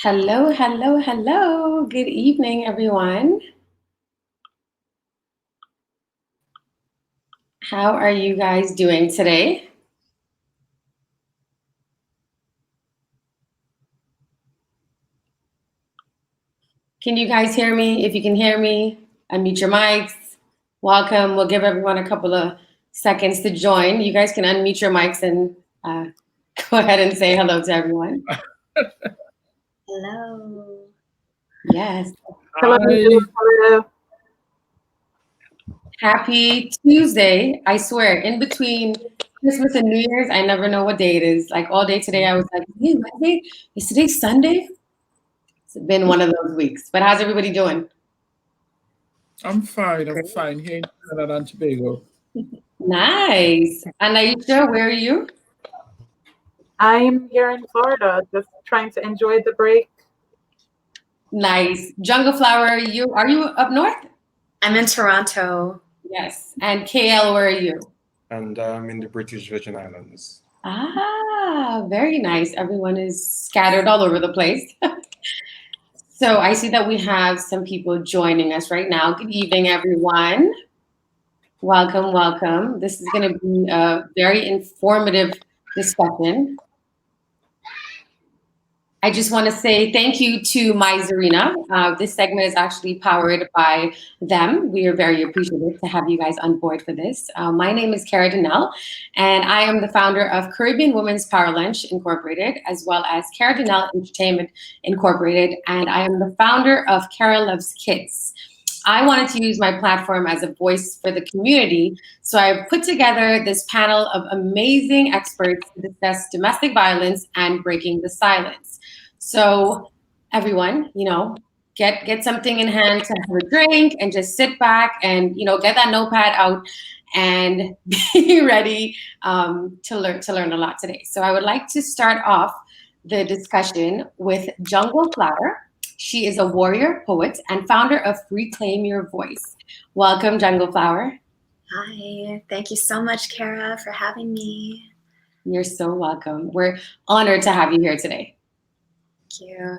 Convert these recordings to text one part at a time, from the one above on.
Hello, hello, hello. Good evening, everyone. How are you guys doing today? Can you guys hear me? If you can hear me, unmute your mics. Welcome. We'll give everyone a couple of seconds to join. You guys can unmute your mics and uh, go ahead and say hello to everyone. Hello. Yes. Hello. Hello. Happy Tuesday. I swear, in between Christmas and New Year's, I never know what day it is. Like all day today, I was like, hey, Wednesday? Is today Sunday? It's been one of those weeks. But how's everybody doing? I'm fine. I'm fine here in Trinidad and Tobago. Nice. And Aisha, where are you? I'm here in Florida, just trying to enjoy the break. Nice. Jungle Flower, are you up north? I'm in Toronto. Yes. And KL, where are you? And I'm in the British Virgin Islands. Ah, very nice. Everyone is scattered all over the place. So I see that we have some people joining us right now. Good evening, everyone. Welcome, welcome. This is going to be a very informative discussion. I just want to say thank you to my Zurena. This segment is actually powered by them. We are very appreciative to have you guys on board for this. My name is Cara Donnell, and I am the founder of Caribbean Women's Power Lunch Incorporated, as well as Cara Donnell Entertainment Incorporated, and I am the founder of Cara Loves Kids. I wanted to use my platform as a voice for the community, so I've put together this panel of amazing experts to discuss domestic violence and breaking the silence. So everyone, get something in hand to have a drink and just sit back and get that notepad out and be ready to learn a lot today. So I would like to start off the discussion with Jungle Flower. She is a warrior poet and founder of Reclaim Your Voice. Welcome, Jungle Flower. Hi. Thank you so much, Cara, for having me. You're so welcome. We're honored to have you here today. Thank you.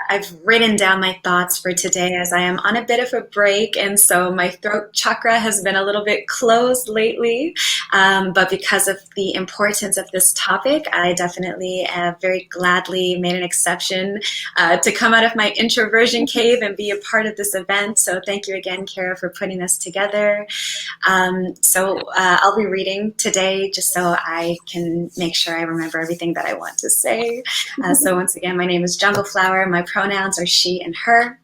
I've written down my thoughts for today as I am on a bit of a break, and so my throat chakra has been a little bit closed lately. But because of the importance of this topic, I definitely have very gladly made an exception to come out of my introversion cave and be a part of this event. So thank you again, Cara, for putting this together. I'll be reading today just so I can make sure I remember everything that I want to say. So once again, my name is Jungle Flower. My pronouns are she and her.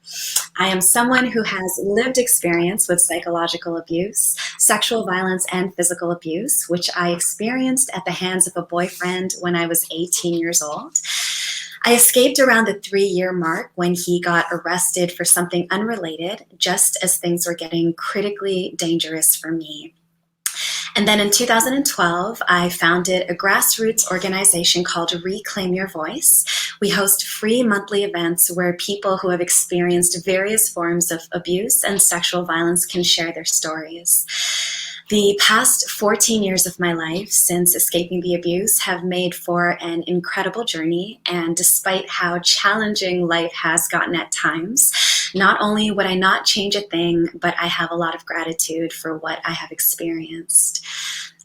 I am someone who has lived experience with psychological abuse, sexual violence, and physical abuse, which I experienced at the hands of a boyfriend when I was 18 years old. I escaped around the 3-year mark when he got arrested for something unrelated, just as things were getting critically dangerous for me. And then in 2012, I founded a grassroots organization called Reclaim Your Voice. We host free monthly events where people who have experienced various forms of abuse and sexual violence can share their stories. The past 14 years of my life since escaping the abuse have made for an incredible journey, and despite how challenging life has gotten at times, not only would I not change a thing, but I have a lot of gratitude for what I have experienced.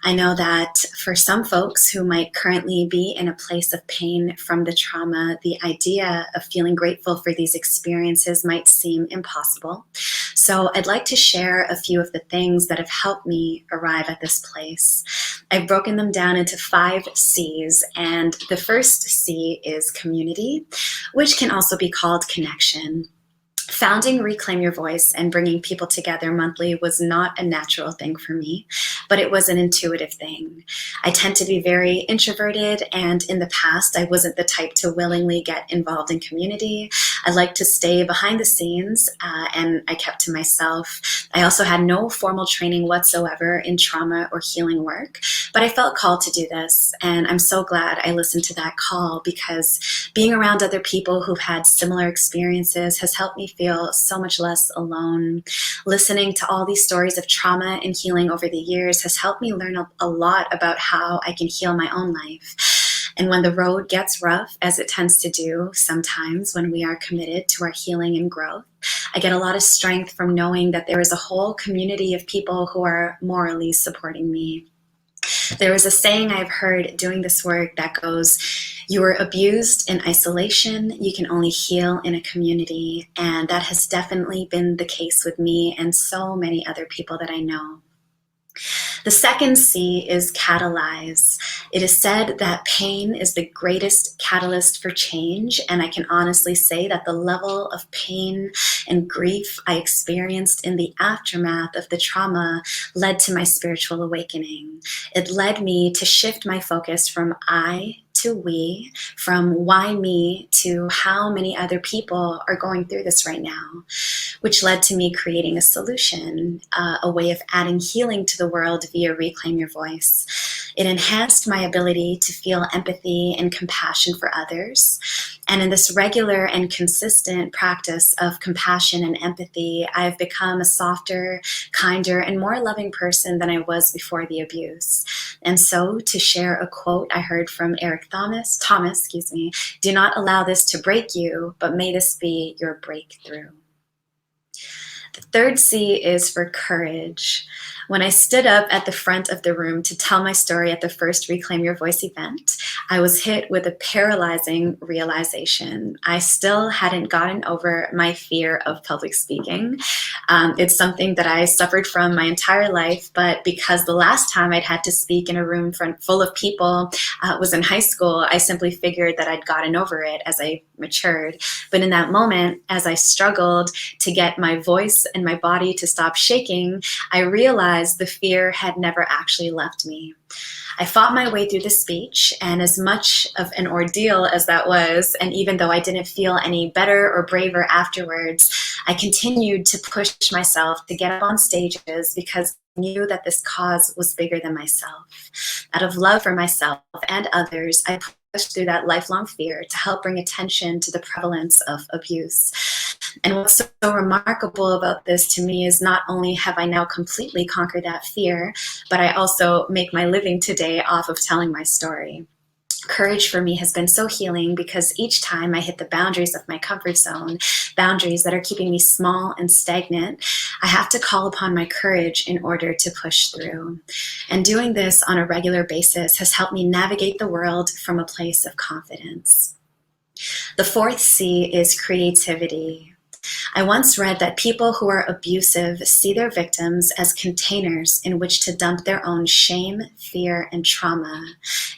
I know that for some folks who might currently be in a place of pain from the trauma, the idea of feeling grateful for these experiences might seem impossible. So I'd like to share a few of the things that have helped me arrive at this place. I've broken them down into 5 C's, and the first C is community, which can also be called connection. Founding Reclaim Your Voice and bringing people together monthly was not a natural thing for me, but it was an intuitive thing. I tend to be very introverted, and in the past, I wasn't the type to willingly get involved in community. I liked to stay behind the scenes, and I kept to myself. I also had no formal training whatsoever in trauma or healing work, but I felt called to do this, and I'm so glad I listened to that call, because being around other people who've had similar experiences has helped me feel so much less alone. Listening to all these stories of trauma and healing over the years has helped me learn a lot about how I can heal my own life. And when the road gets rough, as it tends to do sometimes when we are committed to our healing and growth, I get a lot of strength from knowing that there is a whole community of people who are morally supporting me. There is a saying I've heard doing this work that goes, you were abused in isolation, you can only heal in a community. And that has definitely been the case with me and so many other people that I know. The second C is catalyze. It is said that pain is the greatest catalyst for change, and I can honestly say that the level of pain and grief I experienced in the aftermath of the trauma led to my spiritual awakening. It led me to shift my focus from I to we, from why me to how many other people are going through this right now, which led to me creating a solution, a way of adding healing to the world via Reclaim Your Voice. It enhanced my ability to feel empathy and compassion for others. And in this regular and consistent practice of compassion and empathy, I've become a softer, kinder, and more loving person than I was before the abuse. And so, to share a quote I heard from Eric Thomas, do not allow this to break you, but may this be your breakthrough. The third C is for courage. When I stood up at the front of the room to tell my story at the first Reclaim Your Voice event, I was hit with a paralyzing realization. I still hadn't gotten over my fear of public speaking. It's something that I suffered from my entire life, but because the last time I'd had to speak in a room full of people was in high school, I simply figured that I'd gotten over it as I matured. But in that moment, as I struggled to get my voice and my body to stop shaking, I realized the fear had never actually left me. I fought my way through the speech, and as much of an ordeal as that was, and even though I didn't feel any better or braver afterwards, I continued to push myself to get up on stages because I knew that this cause was bigger than myself. Out of love for myself and others, I pushed through that lifelong fear to help bring attention to the prevalence of abuse. And what's so remarkable about this to me is not only have I now completely conquered that fear, but I also make my living today off of telling my story. Courage for me has been so healing because each time I hit the boundaries of my comfort zone, boundaries that are keeping me small and stagnant, I have to call upon my courage in order to push through. And doing this on a regular basis has helped me navigate the world from a place of confidence. The fourth C is creativity. I once read that people who are abusive see their victims as containers in which to dump their own shame, fear, and trauma.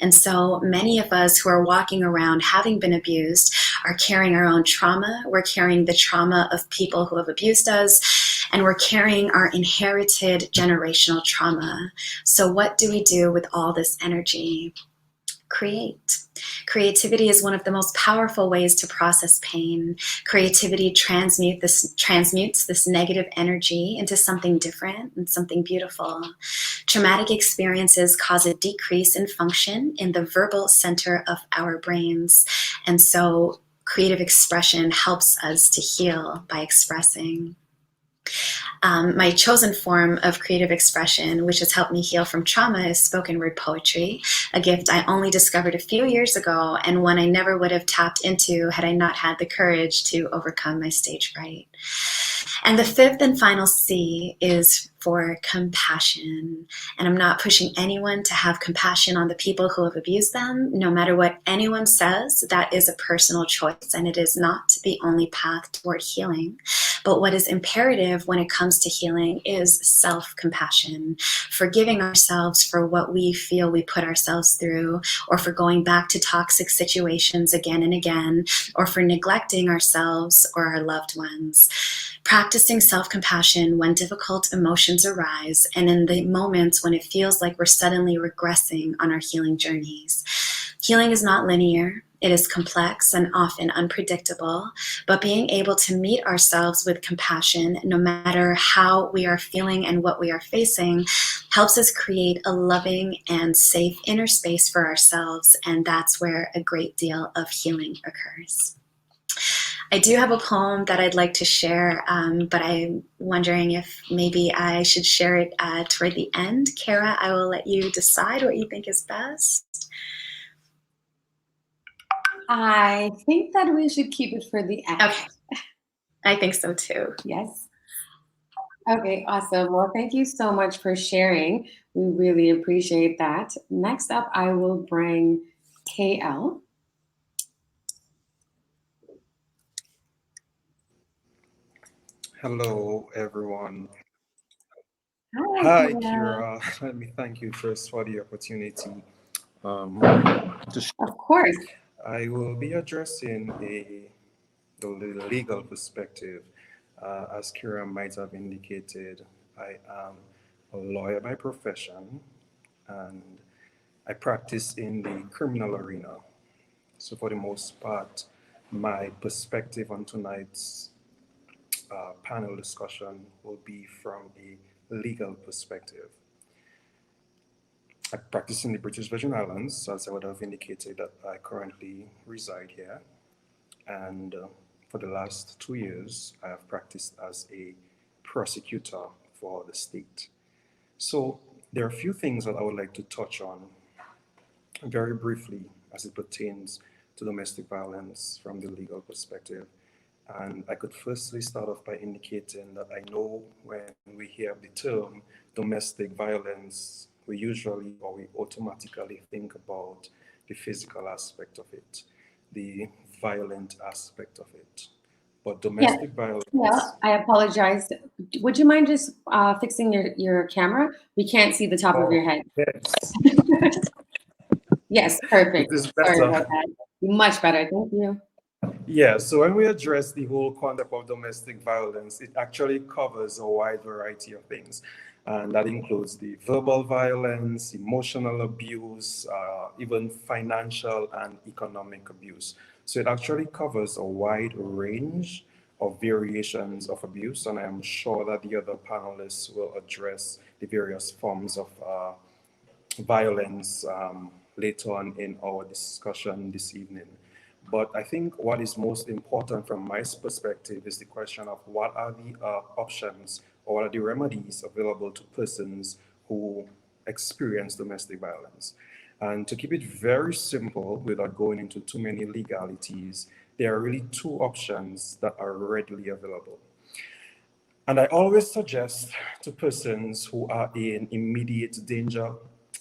And so many of us who are walking around having been abused are carrying our own trauma. We're carrying the trauma of people who have abused us, and we're carrying our inherited generational trauma. So what do we do with all this energy? Create. Creativity is one of the most powerful ways to process pain. Creativity transmutes this negative energy into something different and something beautiful. Traumatic experiences cause a decrease in function in the verbal center of our brains. And so creative expression helps us to heal by expressing. My chosen form of creative expression, which has helped me heal from trauma, is spoken word poetry, a gift I only discovered a few years ago and one I never would have tapped into had I not had the courage to overcome my stage fright. And the fifth and final C is for compassion. And I'm not pushing anyone to have compassion on the people who have abused them. No matter what anyone says, that is a personal choice, and it is not the only path toward healing. But what is imperative when it comes to healing is self-compassion, forgiving ourselves for what we feel we put ourselves through, or for going back to toxic situations again and again, or for neglecting ourselves or our loved ones. Practicing self-compassion when difficult emotions arise and in the moments when it feels like we're suddenly regressing on our healing journeys. Healing is not linear. It is complex and often unpredictable, but being able to meet ourselves with compassion, no matter how we are feeling and what we are facing, helps us create a loving and safe inner space for ourselves, and that's where a great deal of healing occurs. I do have a poem that I'd like to share, but I'm wondering if maybe I should share it toward the end. Kara, I will let you decide what you think is best. I think that we should keep it for the end. Okay. I think so too. Yes. Okay, awesome. Well, thank you so much for sharing. We really appreciate that. Next up, I will bring KL. Hello, everyone. Hi, Hi, KL. Kira. Let me thank you first for the opportunity to Of course. I will be addressing the legal perspective. As Kira might have indicated, I am a lawyer by profession and I practice in the criminal arena. So, for the most part, my perspective on tonight's panel discussion will be from a legal perspective. I practice in the British Virgin Islands, as I would have indicated that I currently reside here. And for the last 2 years, I have practiced as a prosecutor for the state. So there are a few things that I would like to touch on very briefly as it pertains to domestic violence from the legal perspective. And I could firstly start off by indicating that I know when we hear the term domestic violence, we usually or we automatically think about the physical aspect of it, the violent aspect of it. But Yeah, domestic yeah, violence, I apologize. Would you mind just fixing your camera? We can't see the top of your oh, head. yes, Yes, it perfect. is Sorry better. about that. Much better. Thank you. Yeah, so when we address the whole concept of domestic violence, it actually covers a wide variety of things. And that includes the verbal violence, emotional abuse, even financial and economic abuse. So it actually covers a wide range of variations of abuse. And I am sure that the other panelists will address the various forms of violence later on in our discussion this evening. But I think what is most important from my perspective is the question of what are the options or what are the remedies available to persons who experience domestic violence. And to keep it very simple without going into too many legalities, there are really two options that are readily available. And I always suggest to persons who are in immediate danger,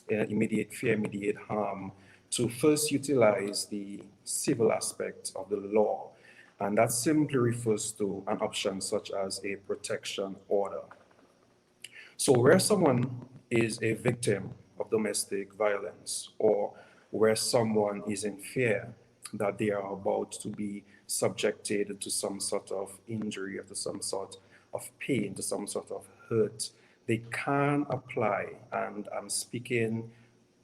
immediate fear, immediate harm, to first utilize the civil aspect of the law. And that simply refers to an option such as a protection order. So, where someone is a victim of domestic violence or where someone is in fear that they are about to be subjected to some sort of injury or to some sort of pain, to some sort of hurt, they can apply. And I'm speaking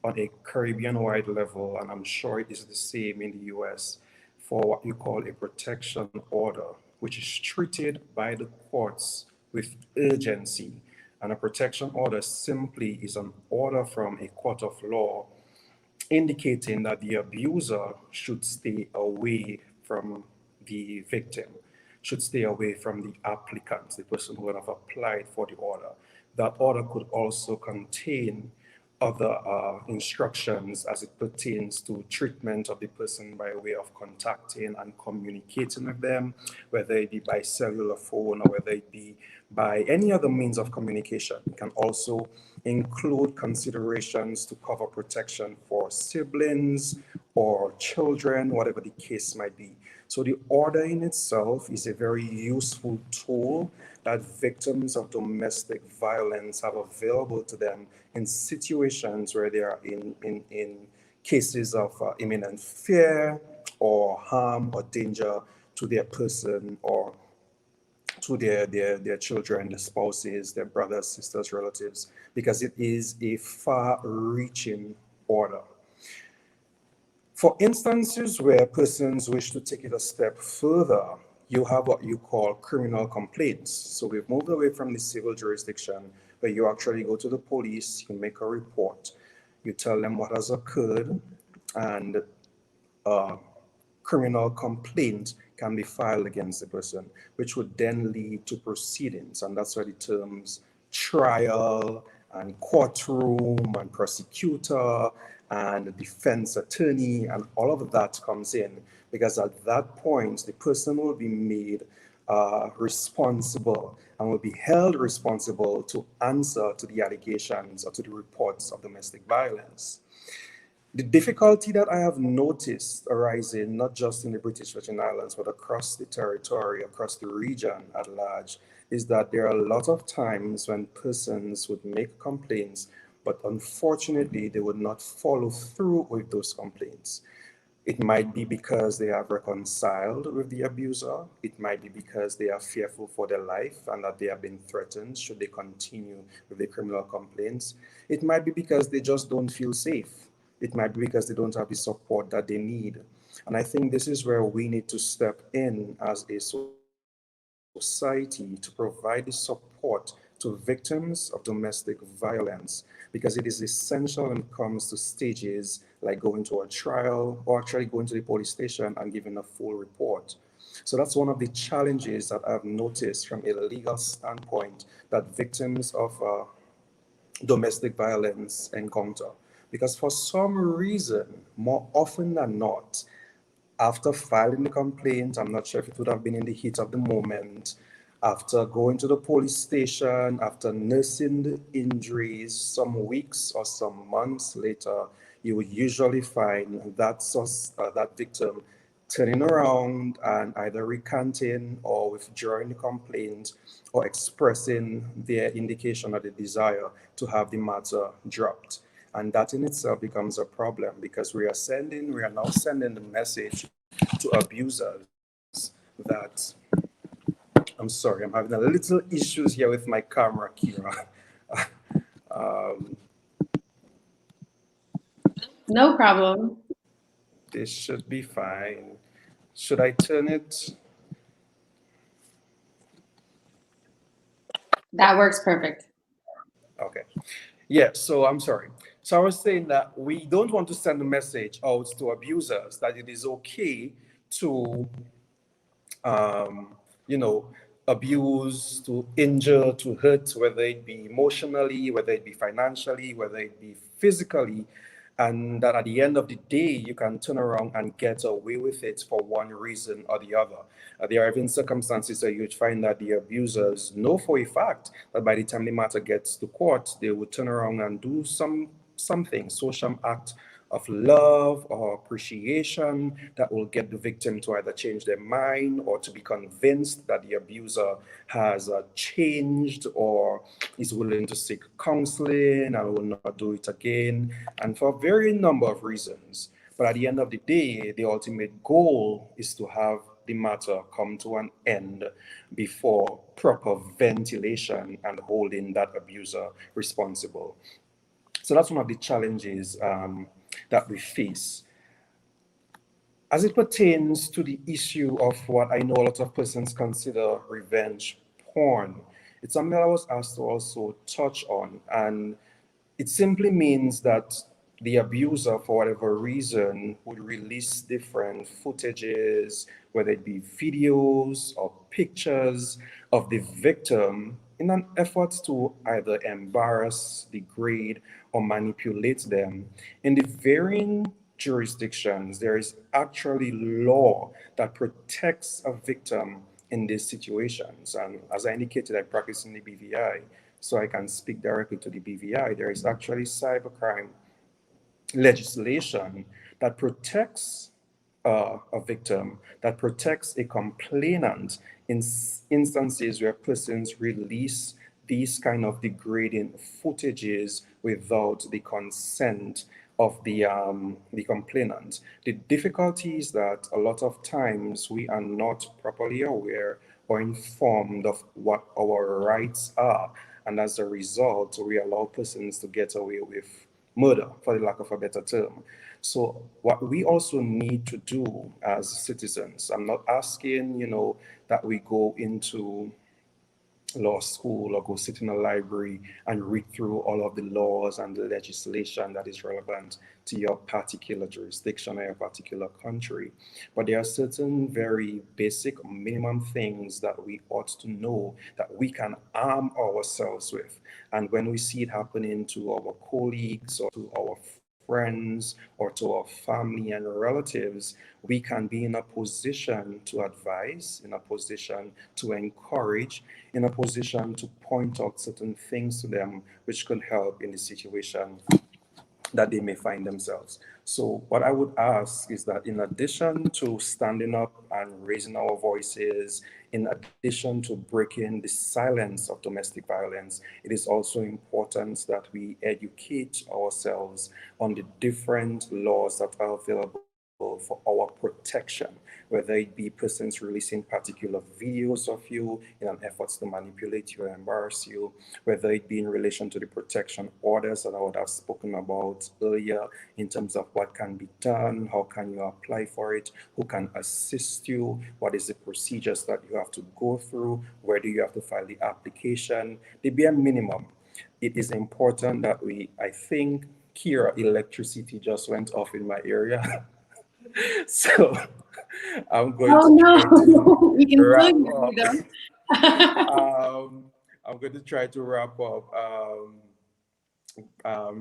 on a Caribbean wide level, and I'm sure it is the same in the US, for what you call a protection order, which is treated by the courts with urgency. And a protection order simply is an order from a court of law indicating that the abuser should stay away from the victim, should stay away from the applicant, the person who would have applied for the order. That order could also contain other instructions as it pertains to treatment of the person by way of contacting and communicating with them, whether it be by cellular phone or whether it be by any other means of communication. It can also include considerations to cover protection for siblings or children, whatever the case might be. So the order in itself is a very useful tool that victims of domestic violence have available to them in situations where they are in cases of imminent fear or harm or danger to their person or to their children, their spouses, their brothers, sisters, relatives, because it is a far-reaching order. For instances where persons wish to take it a step further, you have what you call criminal complaints. So we've moved away from the civil jurisdiction where you actually go to the police, you make a report, you tell them what has occurred, and criminal complaint can be filed against the person, which would then lead to proceedings. And that's where the terms trial and courtroom and prosecutor and the defense attorney and all of that comes in, because at that point the person will be made responsible and will be held responsible to answer to the allegations or to the reports of domestic violence. The difficulty that I have noticed arising not just in the British Virgin Islands but across the territory, across the region at large, is that there are a lot of times when persons would make complaints, but unfortunately they would not follow through with those complaints. It might be because they have reconciled with the abuser. It might be because they are fearful for their life and that they have been threatened should they continue with the criminal complaints. It might be because they just don't feel safe. It might be because they don't have the support that they need. And I think this is where we need to step in as a society to provide the support to victims of domestic violence, because it is essential when it comes to stages like going to a trial or actually going to the police station and giving a full report. So that's one of the challenges that I've noticed from a legal standpoint that victims of domestic violence encounter. Because for some reason, more often than not, after filing the complaint, I'm not sure if it would have been in the heat of the moment, after going to the police station, after nursing the injuries, some weeks or some months later, you would usually find that victim turning around and either recanting or withdrawing the complaint or expressing their indication or the desire to have the matter dropped. And that in itself becomes a problem, because we are now sending the message to abusers that, I'm sorry, I'm having a little issues here with my camera, Kira. um, No problem. this should be fine. Should I turn it? That works perfect. Okay. Yeah, so I'm sorry. So I was saying that we don't want to send a message out to abusers that it is okay to um, you know, abuse, to injure, to hurt, whether it be emotionally, whether it be financially, whether it be physically, and that at the end of the day, you can turn around and get away with it for one reason or the other. There are even circumstances where you'd find that the abusers know for a fact that by the time the matter gets to court, they would turn around and do something, social act of love or appreciation that will get the victim to either change their mind or to be convinced that the abuser has changed or is willing to seek counseling and will not do it again, and for a very number of reasons. But at the end of the day, the ultimate goal is to have the matter come to an end before proper ventilation and holding that abuser responsible. So that's one of the challenges that we face. As it pertains to the issue of what I know a lot of persons consider revenge porn, it's something that I was asked to also touch on. And it simply means that the abuser, for whatever reason, would release different footages, whether it be videos or pictures of the victim in an effort to either embarrass, degrade, or manipulate them. In the varying jurisdictions, there is actually law that protects a victim in these situations. And as I indicated, I practice in the BVI, so I can speak directly to the BVI. There is actually cybercrime legislation that protects a victim, that protects a complainant in instances where persons release these kind of degrading footages without the consent of the complainant. The difficulty is that a lot of times we are not properly aware or informed of what our rights are, and as a result, we allow persons to get away with murder, for the lack of a better term. So what we also need to do as citizens, I'm not asking, that we go into law school or go sit in a library and read through all of the laws and the legislation that is relevant to your particular jurisdiction or your particular country. But there are certain very basic minimum things that we ought to know that we can arm ourselves with. And when we see it happening to our colleagues or to our friends or to our family and relatives, we can be in a position to advise, in a position to encourage, in a position to point out certain things to them which could help in the situation that they may find themselves. So what I would ask is that in addition to standing up and raising our voices, in addition to breaking the silence of domestic violence, it is also important that we educate ourselves on the different laws that are available for our protection, whether it be persons releasing particular videos of you in an effort to manipulate you or embarrass you, whether it be in relation to the protection orders that I would have spoken about earlier in terms of what can be done, how can you apply for it, who can assist you, what is the procedures that you have to go through, where do you have to file the application, the bare minimum. It is important that I think, Kira, electricity just went off in my area. So I'm going Oh to try no, we to can still wrap hear up. you though. I'm going to try to wrap up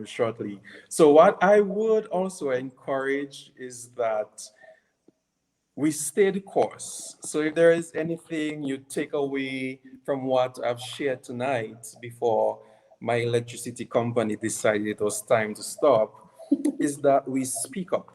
shortly. So what I would also encourage is that we stay the course. So if there is anything you take away from what I've shared tonight before my electricity company decided it was time to stop, is that we speak up.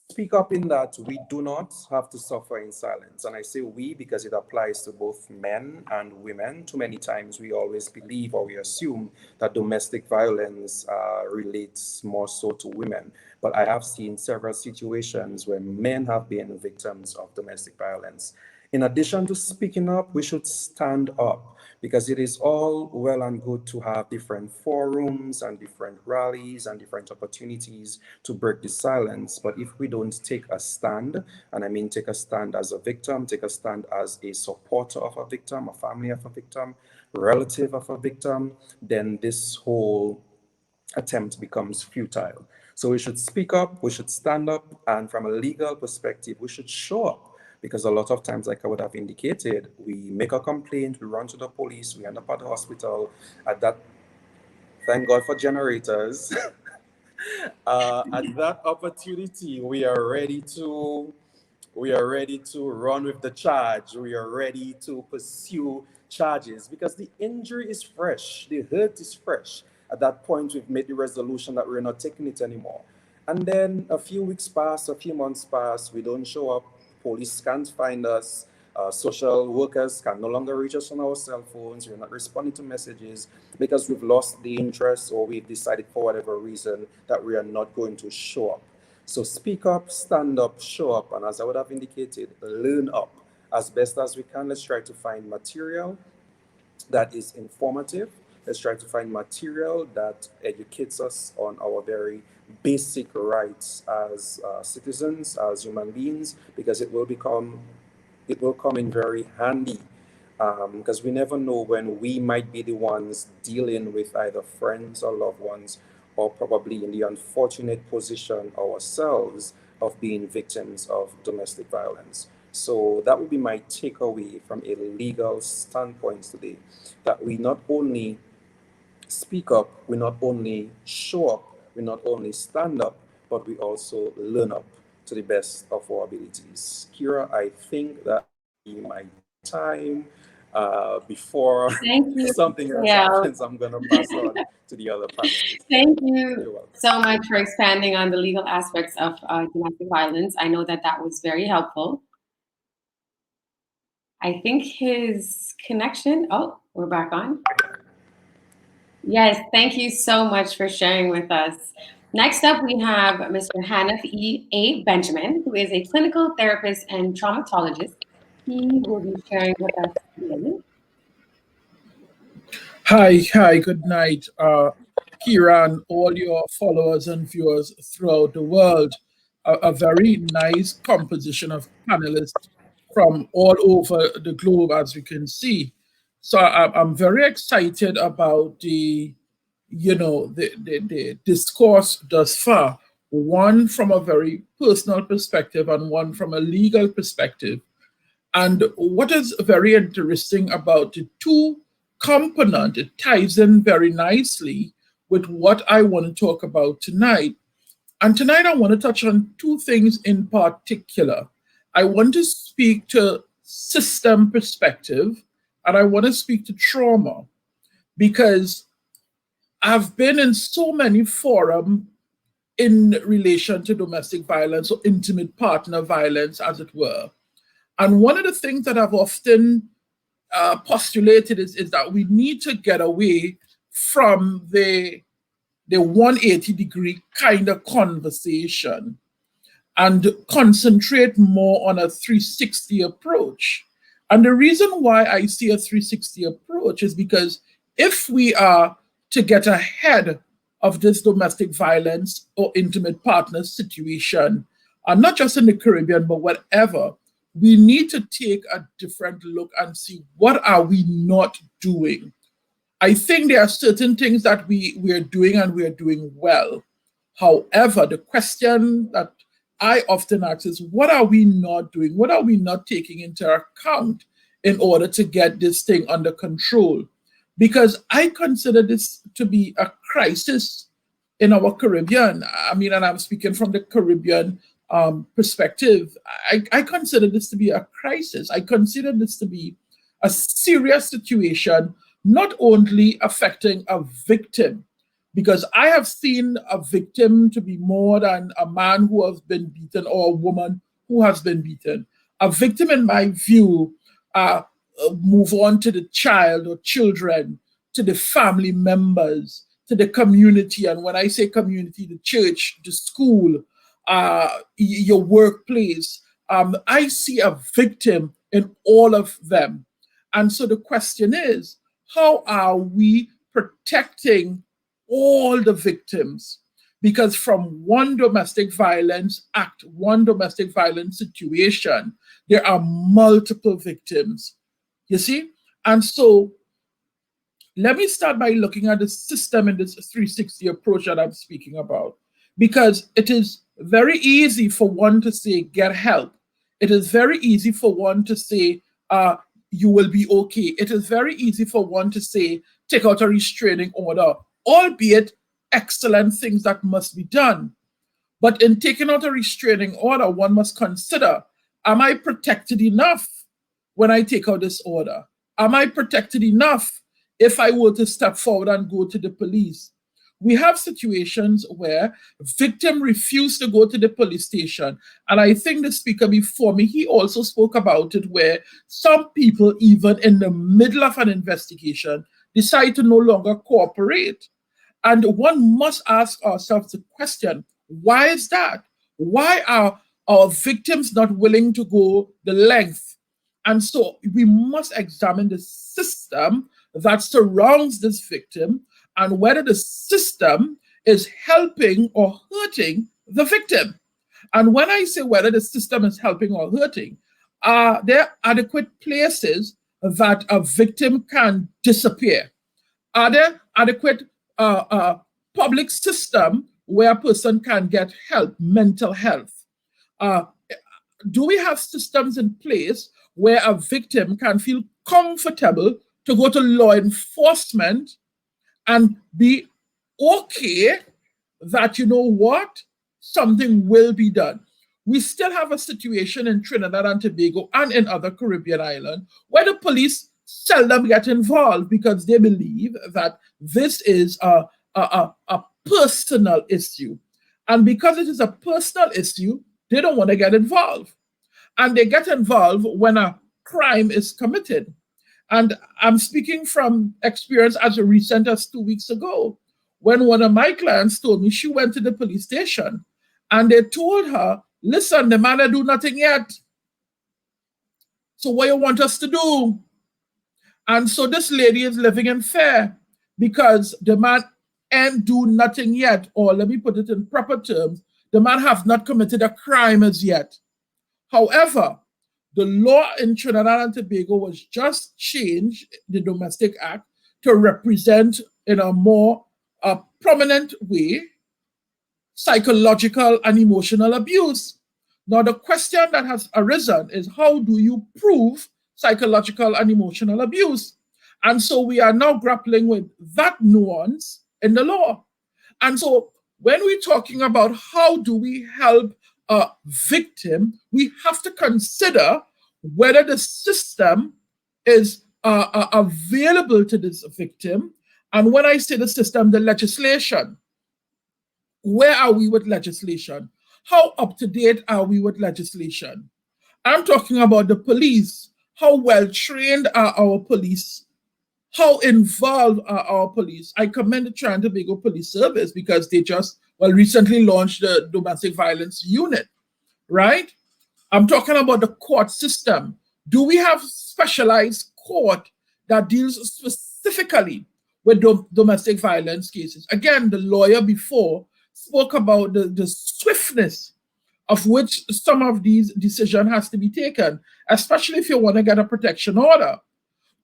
Speak up in that we do not have to suffer in silence. And I say we because it applies to both men and women. Too many times we always believe or we assume that domestic violence relates more so to women. But I have seen several situations where men have been victims of domestic violence. In addition to speaking up, we should stand up because it is all well and good to have different forums and different rallies and different opportunities to break the silence. But if we don't take a stand, and I mean take a stand as a victim, take a stand as a supporter of a victim, a family of a victim, relative of a victim, then this whole attempt becomes futile. So we should speak up, we should stand up, and from a legal perspective, we should show up. Because a lot of times, like I would have indicated, we make a complaint, we run to the police, we end up at the hospital. At that, thank God for generators. At that opportunity, we are ready to run with the charge. We are ready to pursue charges because the injury is fresh, the hurt is fresh. At that point, we've made the resolution that we're not taking it anymore. And then a few weeks pass, a few months pass, we don't show up, police can't find us, social workers can no longer reach us on our cell phones, we're not responding to messages because we've lost the interest or we've decided for whatever reason that we are not going to show up. So speak up, stand up, show up, and as I would have indicated, learn up as best as we can. Let's try to find material that is informative. Let's try to find material that educates us on our very basic rights as citizens, as human beings, because it will come in very handy because we never know when we might be the ones dealing with either friends or loved ones or probably in the unfortunate position ourselves of being victims of domestic violence. So that would be my takeaway from a legal standpoint today, that we not only speak up, we not only show up, we not only stand up, but we also learn up to the best of our abilities. Kira, I think that will be my time. Before Thank you, something else Gail. happens, I'm going to pass on to the other panelists. Thank you You're welcome. so much for expanding on the legal aspects of domestic violence. I know that that was very helpful. I think his connection, oh, we're back on. Yes, thank you so much for sharing with us. Next up, we have Mr. Hanif A. Benjamin, who is a clinical therapist and traumatologist. He will be sharing with us today. Hi, good night, Kira, and all your followers and viewers throughout the world. A very nice composition of panelists from all over the globe, as we can see. So I'm very excited about the discourse thus far. One from a very personal perspective and one from a legal perspective. And what is very interesting about the two component, it ties in very nicely with what I want to talk about tonight, And tonight I want to touch on two things in particular. I want to speak to system perspective, and I want to speak to trauma, because I've been in so many forums in relation to domestic violence or intimate partner violence, as it were. And one of the things that I've often postulated is that we need to get away from the 180-degree kind of conversation and concentrate more on a 360 approach. And the reason why I see a 360 approach is because if we are to get ahead of this domestic violence or intimate partner situation, and not just in the Caribbean, but whatever, we need to take a different look and see what are we not doing. I think there are certain things that we're doing and we're doing well. However, the question that I often ask is, what are we not doing? What are we not taking into account in order to get this thing under control? Because I consider this to be a crisis in our Caribbean. I mean, and I'm speaking from the Caribbean perspective. I consider this to be a crisis. I consider this to be a serious situation, not only affecting a victim, because I have seen a victim to be more than a man who has been beaten or a woman who has been beaten. A victim, in my view, move on to the child or children, to the family members, to the community. And when I say community, the church, the school, your workplace. I see a victim in all of them. And so the question is, how are we protecting all the victims? Because from one domestic violence act, one domestic violence situation, there are multiple victims. You see? And so let me start by looking at the system in this 360 approach that I'm speaking about. Because it is very easy for one to say, get help. It is very easy for one to say, you will be okay. It is very easy for one to say, take out a restraining order, albeit excellent things that must be done. But in taking out a restraining order, one must consider, am I protected enough when I take out this order? Am I protected enough if I were to step forward and go to the police? We have situations where victim refused to go to the police station. And I think the speaker before me, he also spoke about it, where some people, even in the middle of an investigation, decide to no longer cooperate. And one must ask ourselves the question, why is that? Why are our victims not willing to go the length? And so we must examine the system that surrounds this victim and whether the system is helping or hurting the victim. And when I say whether the system is helping or hurting, are there adequate places that a victim can disappear? Are there adequate public system where a person can get help, mental health? Do we have systems in place where a victim can feel comfortable to go to law enforcement and be okay that, you know what, something will be done? We still have a situation in Trinidad and Tobago and in other Caribbean islands where the police seldom get involved because they believe that this is a personal issue. And because it is a personal issue, they don't want to get involved. And they get involved when a crime is committed. And I'm speaking from experience as recent as 2 weeks ago, when one of my clients told me she went to the police station and they told her, listen, the man do nothing yet. So what you want us to do? And so this lady is living in fear because the man ain't do nothing yet, or let me put it in proper terms, the man have not committed a crime as yet. However, the law in Trinidad and Tobago was just changed, the Domestic Act, to represent in a more prominent way psychological and emotional abuse. Now, the question that has arisen is, how do you prove psychological and emotional abuse? And so we are now grappling with that nuance in the law. And so when we're talking about how do we help a victim, we have to consider whether the system is available to this victim. And when I say the system, the legislation. Where are we with legislation? How up to date are we with legislation? I'm talking about the police. How well trained are our police? How involved are our police? I commend the Trinidad and Tobago Police Service because they just, well, recently launched the domestic violence unit, right? I'm talking about the court system. Do we have specialized court that deals specifically with domestic violence cases? Again, the lawyer before spoke about the swiftness of which some of these decisions has to be taken, especially if you want to get a protection order.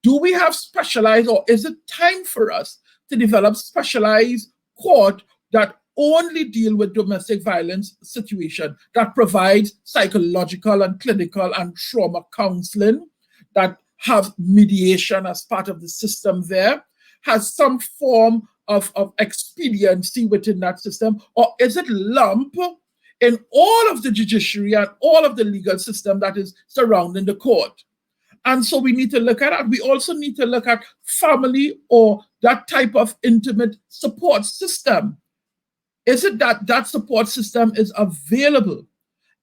Do we have specialized, or is it time for us to develop specialized court that only deal with domestic violence situation, that provides psychological and clinical and trauma counseling, that have mediation as part of the system there, has some form of expediency within that system, or is it lump in all of the judiciary and all of the legal system that is surrounding the court? And so we need to look at that. We also need to look at family or that type of intimate support system. Is it that that support system is available?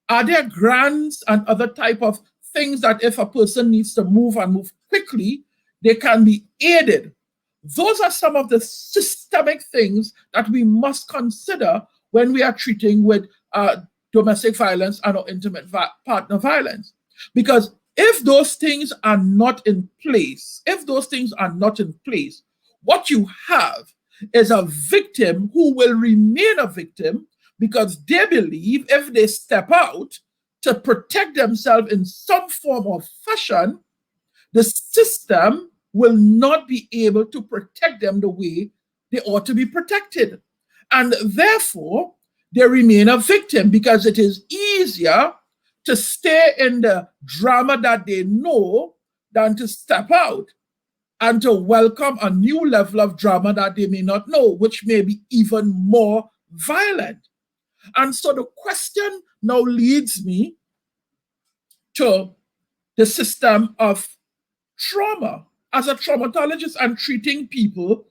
Are there grants and other type of things that if a person needs to move and move quickly, they can be aided? Those are some of the systemic things that we must consider when we are treating with domestic violence and or intimate partner violence. Because if those things are not in place, what you have is a victim who will remain a victim because they believe if they step out to protect themselves in some form or fashion, the system will not be able to protect them the way they ought to be protected. And therefore, they remain a victim because it is easier to stay in the drama that they know than to step out and to welcome a new level of drama that they may not know, which may be even more violent. And so the question now leads me to the system of trauma. As a traumatologist, I'm treating people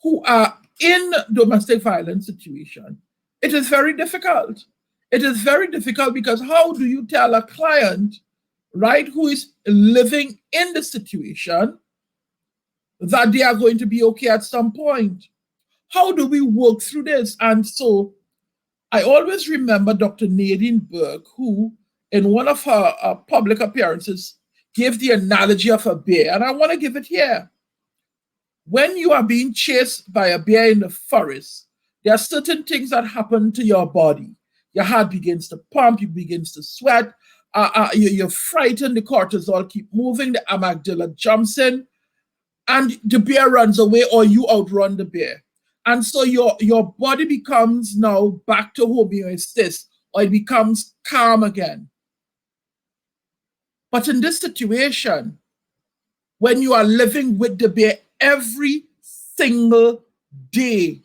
who are in domestic violence situation. It is very difficult. It is very difficult because how do you tell a client, right, who is living in the situation that they are going to be okay at some point? How do we work through this? And so I always remember Dr. Nadine Burke, who in one of her public appearances gave the analogy of a bear, and I want to give it here. When you are being chased by a bear in the forest, there are certain things that happen to your body. Your heart begins to pump, you begins to sweat, you're frightened, the cortisol keep moving, the amygdala jumps in, and the bear runs away or you outrun the bear. And so your body becomes now back to homeostasis, or it becomes calm again. But in this situation, when you are living with the bear every single day,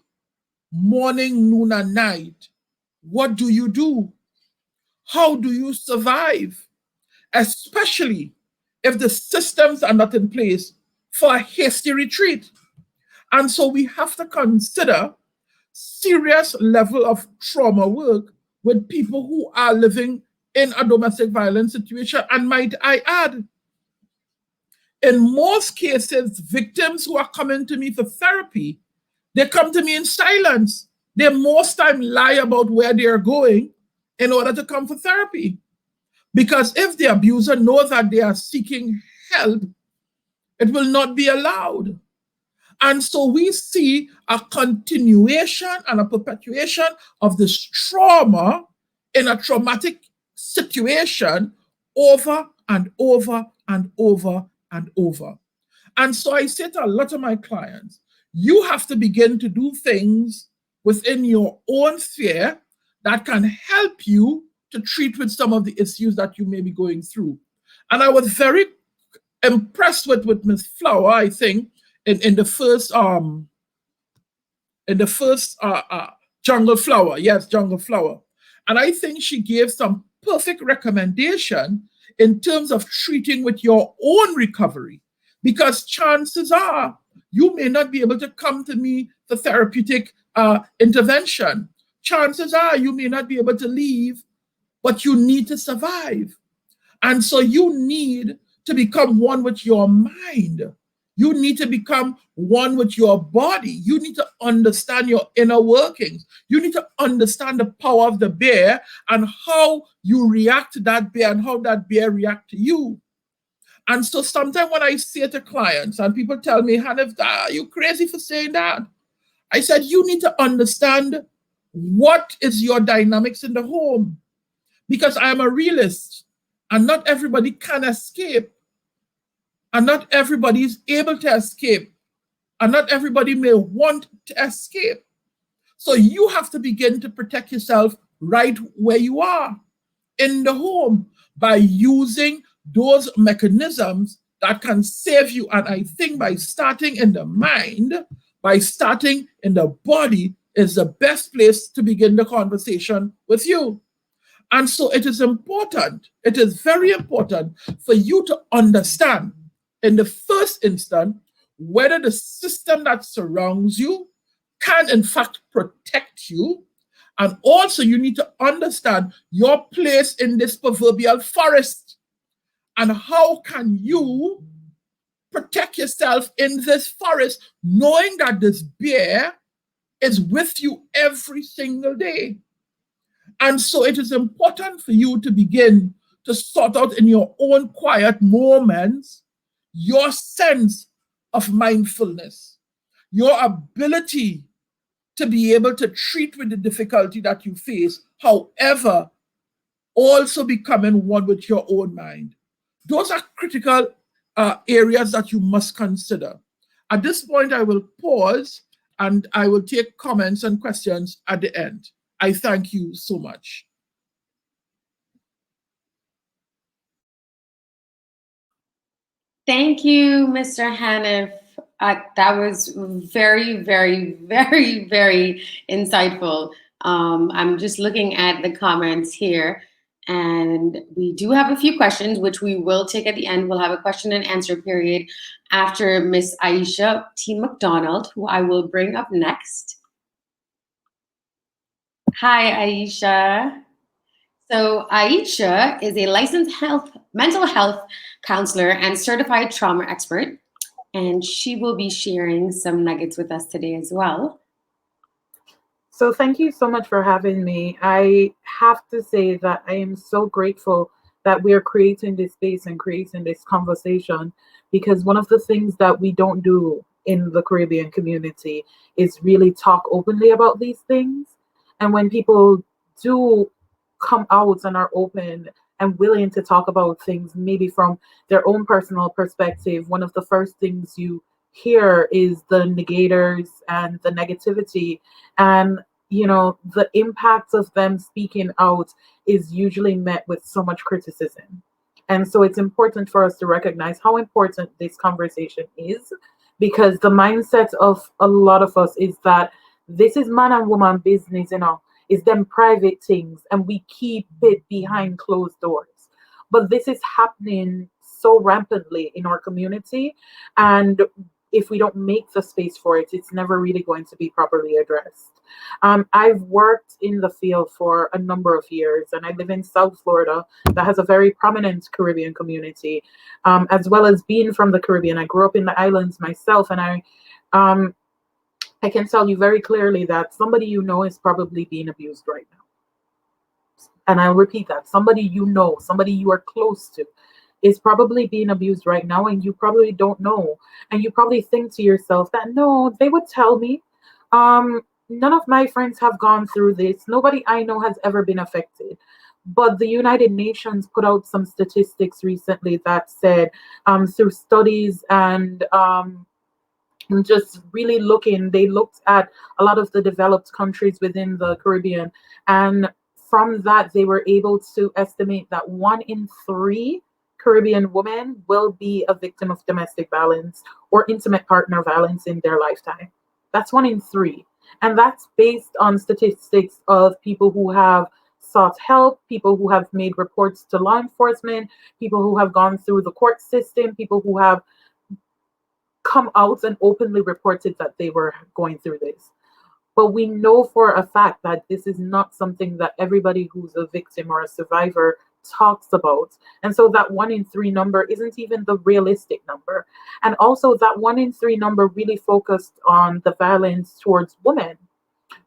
morning, noon, and night, what do you do? How do you survive? Especially if the systems are not in place for a hasty retreat. And so we have to consider serious level of trauma work with people who are living in a domestic violence situation. And might I add, in most cases, victims who are coming to me for therapy, they come to me in silence. They most time lie about where they are going in order to come for therapy. Because if the abuser knows that they are seeking help, it will not be allowed. And so we see a continuation and a perpetuation of this trauma in a traumatic situation over and over and over and over. And so I say to a lot of my clients, you have to begin to do things within your own sphere that can help you to treat with some of the issues that you may be going through. And I was very impressed with Ms. Flower, I think, in the first Jungle Flower, yes, Jungle Flower. And I think she gave some perfect recommendation in terms of treating with your own recovery. Because chances are you may not be able to come to me for therapeutic intervention. Chances are you may not be able to leave, but you need to survive. And so you need to become one with your mind. You need to become one with your body. You need to understand your inner workings. You need to understand the power of the bear and how you react to that bear and how that bear react to you. And so sometimes when I say to clients and people tell me, Hanif, are you crazy for saying that? I said, you need to understand what is your dynamics in the home. Because I am a realist and not everybody can escape. And not everybody is able to escape. And not everybody may want to escape. So you have to begin to protect yourself right where you are in the home by using those mechanisms that can save you. And I think by starting in the mind, by starting in the body, is the best place to begin the conversation with you. And so it is important, it is very important for you to understand in the first instance whether the system that surrounds you can in fact protect you. And also you need to understand your place in this proverbial forest and how can you protect yourself in this forest knowing that this bear is with you every single day. And so it is important for you to begin to sort out in your own quiet moments your sense of mindfulness, your ability to be able to treat with the difficulty that you face, however, also becoming one with your own mind. Those are critical areas that you must consider. At this point, I will pause and I will take comments and questions at the end. I thank you so much. Thank you, Mr. Hanif. That was very, very, very, very insightful. I'm just looking at the comments here, and we do have a few questions, which we will take at the end. We'll have a question and answer period after Miss Aisha T. McDonald, who I will bring up next. Hi, Aisha. So Aisha is a licensed mental health counselor and certified trauma expert, and she will be sharing some nuggets with us today as well. So thank you so much for having me. I have to say that I am so grateful that we are creating this space and creating this conversation, because one of the things that we don't do in the Caribbean community is really talk openly about these things. And when people do come out and are open and willing to talk about things, maybe from their own personal perspective, one of the first things you hear is the negators and the negativity. And, you know, the impact of them speaking out is usually met with so much criticism. And so it's important for us to recognize how important this conversation is, because the mindset of a lot of us is that this is man and woman business, you know, is them private things, and we keep it behind closed doors. But this is happening so rampantly in our community, and if we don't make the space for it, it's never really going to be properly addressed. I've worked in the field for a number of years, and I live in South Florida that has a very prominent Caribbean community, as well as being from the Caribbean. I grew up in the islands myself, and I can tell you very clearly that somebody you know is probably being abused right now. And I'll repeat that. Somebody you know, somebody you are close to is probably being abused right now, and you probably don't know. And you probably think to yourself that, no, they would tell me. None of my friends have gone through this. Nobody I know has ever been affected. But the United Nations put out some statistics recently that said, through studies and just really they looked at a lot of the developed countries within the Caribbean. And from that, they were able to estimate that 1 in 3 Caribbean women will be a victim of domestic violence or intimate partner violence in their lifetime. That's 1 in 3. And that's based on statistics of people who have sought help, people who have made reports to law enforcement, people who have gone through the court system, people who have come out and openly reported that they were going through this. But we know for a fact that this is not something that everybody who's a victim or a survivor talks about. And so that 1 in 3 number isn't even the realistic number. And also, that 1 in 3 number really focused on the violence towards women.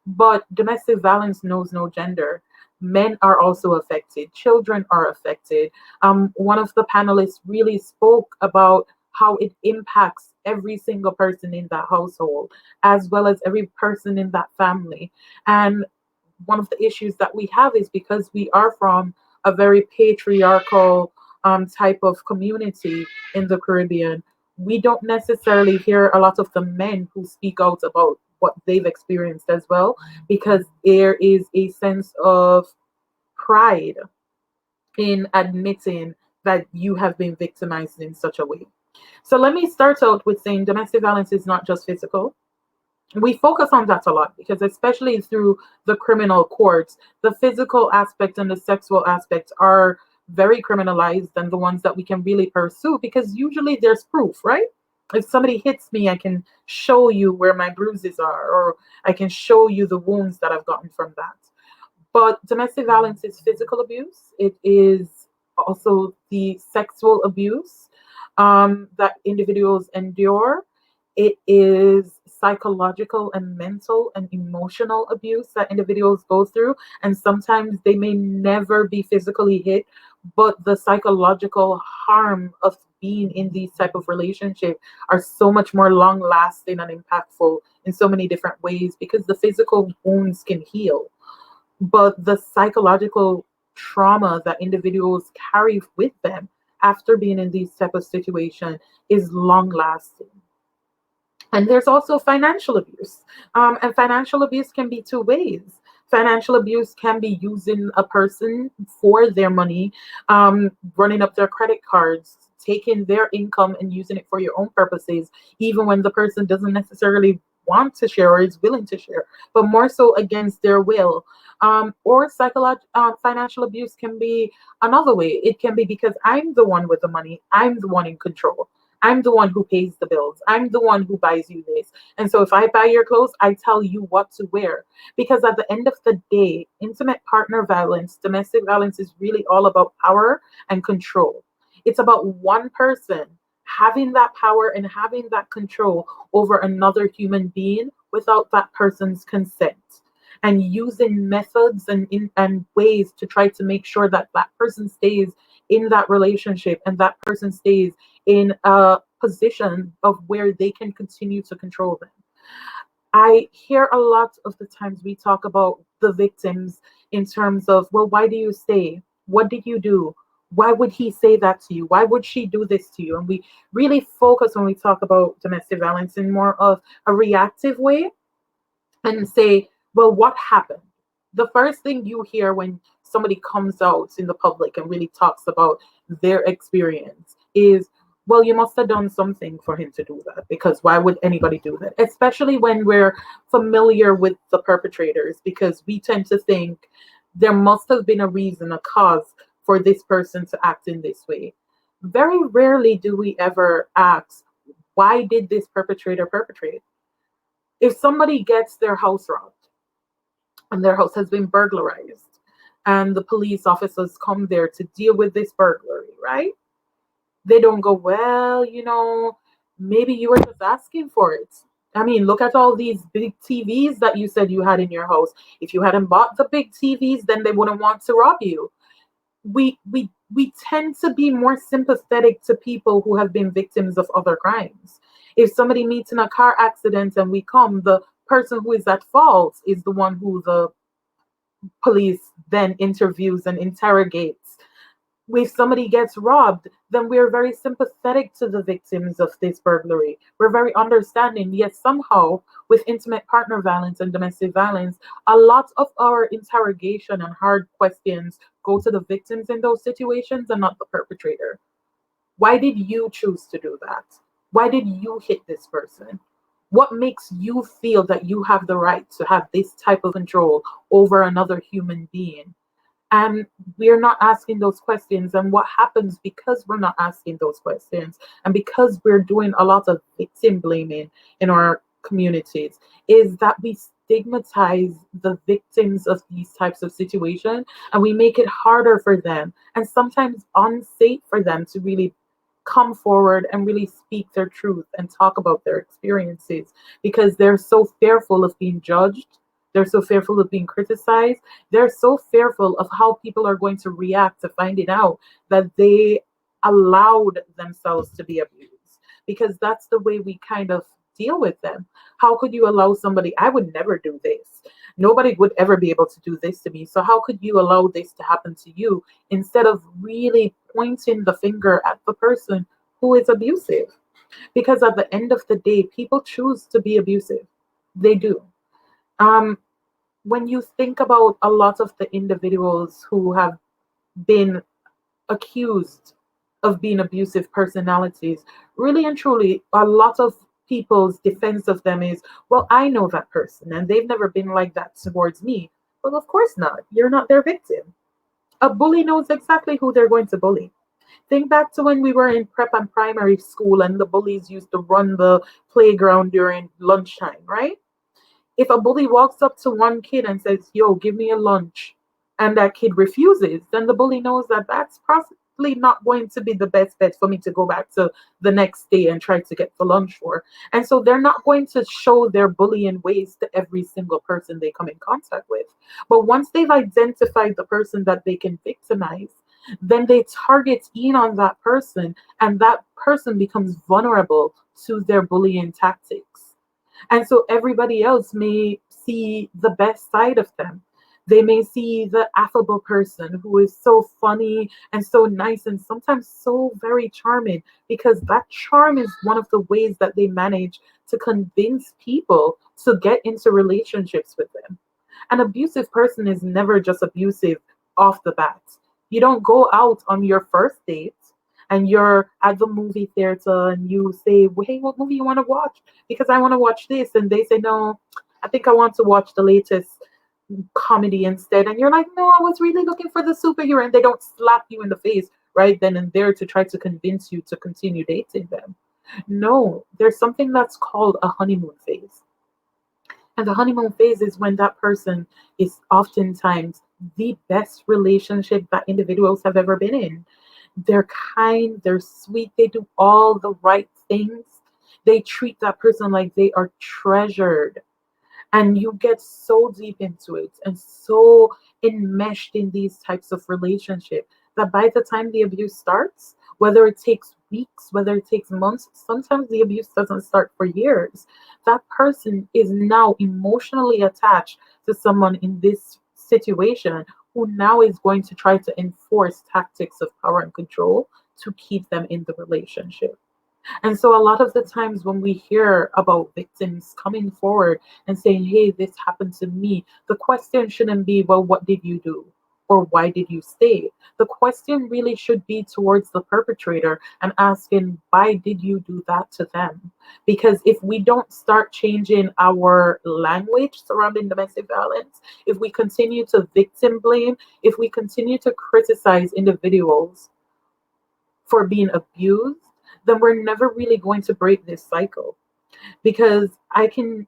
But domestic violence knows no gender. Men are also affected, children are affected. One of the panelists really spoke about how it impacts every single person in that household, as well as every person in that family. And one of the issues that we have is because we are from a very patriarchal type of community in the Caribbean, we don't necessarily hear a lot of the men who speak out about what they've experienced as well, because there is a sense of pride in admitting that you have been victimized in such a way. So let me start out with saying domestic violence is not just physical. We focus on that a lot because, especially through the criminal courts, the physical aspect and the sexual aspect are very criminalized than the ones that we can really pursue, because usually there's proof, right? If somebody hits me, I can show you where my bruises are, or I can show you the wounds that I've gotten from that. But domestic violence is physical abuse. It is also the sexual abuse that individuals endure. It is psychological and mental and emotional abuse that individuals go through. And sometimes they may never be physically hit, but the psychological harm of being in these type of relationship are so much more long lasting and impactful in so many different ways, because the physical wounds can heal, but the psychological trauma that individuals carry with them after being in these type of situation is long lasting. And there's also financial abuse. And financial abuse can be 2 ways. Financial abuse can be using a person for their money, running up their credit cards, taking their income and using it for your own purposes, even when the person doesn't necessarily want to share or is willing to share, but more so against their will. Or financial abuse can be another way. It can be because I'm the one with the money, I'm the one in control. I'm the one who pays the bills. I'm the one who buys you this. And so if I buy your clothes, I tell you what to wear. Because at the end of the day, intimate partner violence, domestic violence is really all about power and control. It's about one person having that power and having that control over another human being without that person's consent, and using methods and ways to try to make sure that that person stays in that relationship and that person stays in a position of where they can continue to control them. I hear a lot of the times we talk about the victims in terms of, well, why do you stay? What did you do? Why would he say that to you? Why would she do this to you? And we really focus when we talk about domestic violence in more of a reactive way and say, well, what happened? The first thing you hear when somebody comes out in the public and really talks about their experience is, well, you must have done something for him to do that, because why would anybody do that? Especially when we're familiar with the perpetrators, because we tend to think there must have been a reason, a cause for this person to act in this way. Very rarely do we ever ask, why did this perpetrator perpetrate? If somebody gets their house robbed and their house has been burglarized and the police officers come there to deal with this burglary, right? They don't go, well, maybe you were just asking for it. I mean, look at all these big TVs that you said you had in your house. If you hadn't bought the big TVs, then they wouldn't want to rob you. We tend to be more sympathetic to people who have been victims of other crimes. If somebody meets in a car accident and we come, the person who is at fault is the one who the police then interviews and interrogates. If somebody gets robbed, then we're very sympathetic to the victims of this burglary. We're very understanding. Yet somehow, with intimate partner violence and domestic violence, a lot of our interrogation and hard questions go to the victims in those situations and not the perpetrator. Why did you choose to do that? Why did you hit this person? What makes you feel that you have the right to have this type of control over another human being? And we're not asking those questions. And what happens because we're not asking those questions, and because we're doing a lot of victim blaming in our communities, is that we stigmatize the victims of these types of situations, and we make it harder for them and sometimes unsafe for them to really come forward and really speak their truth and talk about their experiences, because they're so fearful of being judged, they're so fearful of being criticized, they're so fearful of how people are going to react to finding out that they allowed themselves to be abused, because that's the way we kind of deal with them. How could you allow somebody? I would never do this. Nobody would ever be able to do this to me. So how could you allow this to happen to you, instead of really pointing the finger at the person who is abusive? Because at the end of the day, people choose to be abusive. They do. Um, when you think about a lot of the individuals who have been accused of being abusive personalities, really and truly, a lot of people's defense of them is, well, I know that person and they've never been like that towards me. Well, of course not. You're not their victim. A bully knows exactly who they're going to bully. Think back to when we were in prep and primary school and the bullies used to run the playground during lunchtime, right? If a bully walks up to one kid and says, "Yo, give me a lunch," and that kid refuses, then the bully knows that that's possibly not going to be the best bet for me to go back to the next day and try to get the lunch for. And so they're not going to show their bullying ways to every single person they come in contact with. But once they've identified the person that they can victimize, then they target in on that person, and that person becomes vulnerable to their bullying tactics. And so everybody else may see the best side of them. They may see the affable person who is so funny and so nice and sometimes so very charming, because that charm is one of the ways that they manage to convince people to get into relationships with them. An abusive person is never just abusive off the bat. You don't go out on your first date and you're at the movie theater and you say, "Well, hey, what movie you want to watch? Because I want to watch this." And they say, "No, I think I want to watch the latest comedy instead." And you're like, "No, I was really looking for the superhero." And they don't slap you in the face right then and there to try to convince you to continue dating them. No, there's something that's called a honeymoon phase. And the honeymoon phase is when that person is oftentimes the best relationship that individuals have ever been in. They're kind, they're sweet, they do all the right things. They treat that person like they are treasured. And you get so deep into it and so enmeshed in these types of relationship that by the time the abuse starts, whether it takes weeks, whether it takes months, sometimes the abuse doesn't start for years. That person is now emotionally attached to someone in this situation, who now is going to try to enforce tactics of power and control to keep them in the relationship. And so, a lot of the times when we hear about victims coming forward and saying, "Hey, this happened to me," the question shouldn't be, "Well, what did you do?" or "Why did you stay?" The question really should be towards the perpetrator and asking, "Why did you do that to them?" Because if we don't start changing our language surrounding domestic violence, if we continue to victim blame, if we continue to criticize individuals for being abused, then we're never really going to break this cycle. Because I can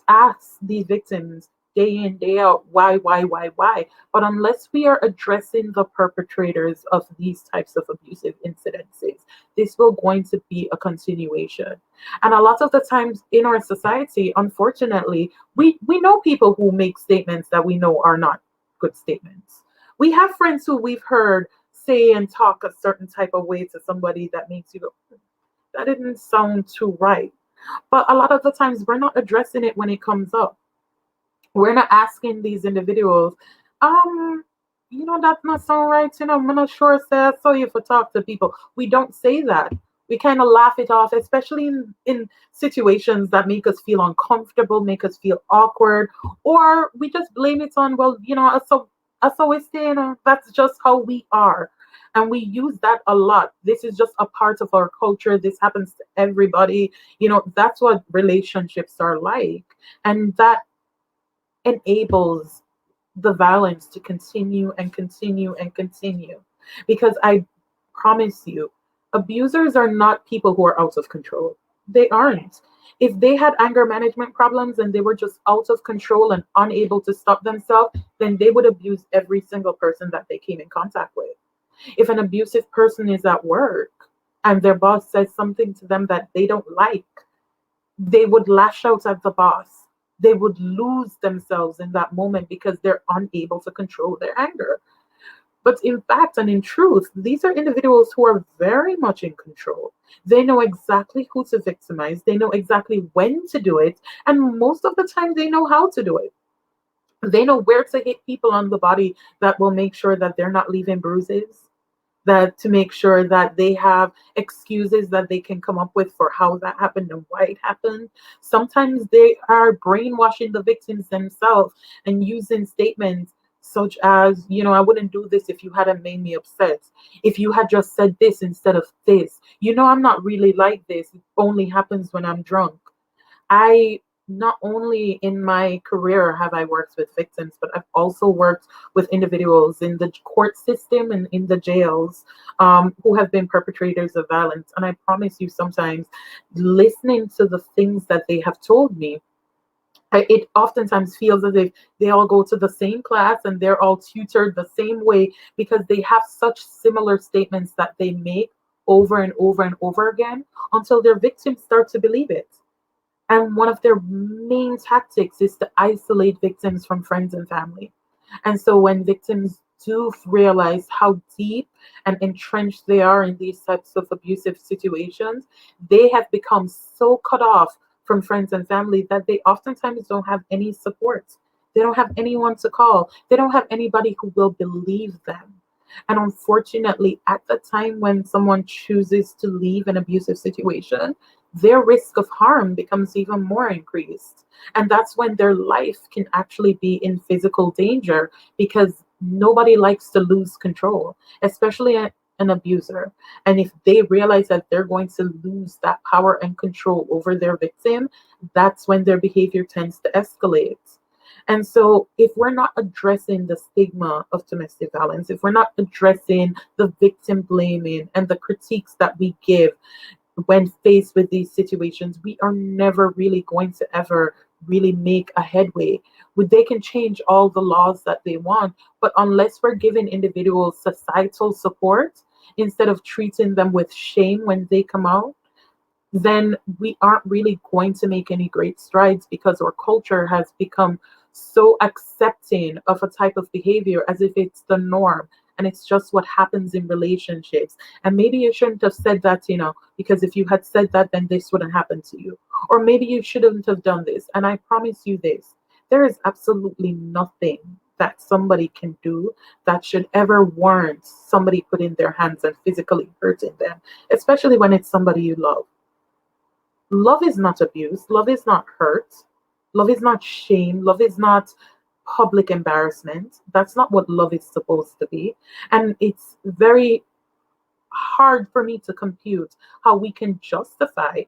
ask these victims day in, day out, why? But unless we are addressing the perpetrators of these types of abusive incidences, this will going to be a continuation. And a lot of the times in our society, unfortunately, we know people who make statements that we know are not good statements. We have friends who we've heard say and talk a certain type of way to somebody that makes you go, that didn't sound too right. But a lot of the times we're not addressing it when it comes up. We're not asking these individuals, um, that's not sound right, I'm not sure, say I saw you for talk to people. We don't say that. We kind of laugh it off, especially in situations that make us feel uncomfortable, make us feel awkward, or we just blame it on, well, I always say, that's just how we are. And we use that a lot. This is just a part of our culture. This happens to everybody. That's what relationships are like. And that enables the violence to continue and continue and continue. Because I promise you, abusers are not people who are out of control. They aren't. If they had anger management problems and they were just out of control and unable to stop themselves, then they would abuse every single person that they came in contact with. If an abusive person is at work and their boss says something to them that they don't like, they would lash out at the boss. They would lose themselves in that moment because they're unable to control their anger. But in fact and in truth, these are individuals who are very much in control. They know exactly who to victimize, they know exactly when to do it, and most of the time they know how to do it. They know where to hit people on the body that will make sure that they're not leaving bruises, that to make sure that they have excuses that they can come up with for how that happened and why it happened. Sometimes they are brainwashing the victims themselves and using statements such as, I wouldn't do this if you hadn't made me upset. If you had just said this instead of this. I'm not really like this. It only happens when I'm drunk. I not only in my career have I worked with victims, but I've also worked with individuals in the court system and in the jails who have been perpetrators of violence. And I promise you, sometimes listening to the things that they have told me, it oftentimes feels as if they all go to the same class and they're all tutored the same way because they have such similar statements that they make over and over and over again until their victims start to believe it. And one of their main tactics is to isolate victims from friends and family. And so when victims do realize how deep and entrenched they are in these types of abusive situations, they have become so cut off from friends and family that they oftentimes don't have any support. They don't have anyone to call. They don't have anybody who will believe them. And unfortunately, at the time when someone chooses to leave an abusive situation, their risk of harm becomes even more increased. And that's when their life can actually be in physical danger because nobody likes to lose control, especially an abuser. And if they realize that they're going to lose that power and control over their victim, that's when their behavior tends to escalate. And so, if we're not addressing the stigma of domestic violence, if we're not addressing the victim blaming and the critiques that we give when faced with these situations, we are never really going to ever really make a headway. They can change all the laws that they want, but unless we're giving individuals societal support instead of treating them with shame when they come out, then we aren't really going to make any great strides because our culture has become so accepting of a type of behavior as if it's the norm and it's just what happens in relationships. And maybe you shouldn't have said that, because if you had said that, then this wouldn't happen to you. Or maybe you shouldn't have done this. And I promise you this, there is absolutely nothing that somebody can do that should ever warrant somebody putting their hands and physically hurting them, especially when it's somebody you love. Love is not abuse. Love is not hurt. Love is not shame. Love is not public embarrassment. That's not what love is supposed to be. And it's very hard for me to compute how we can justify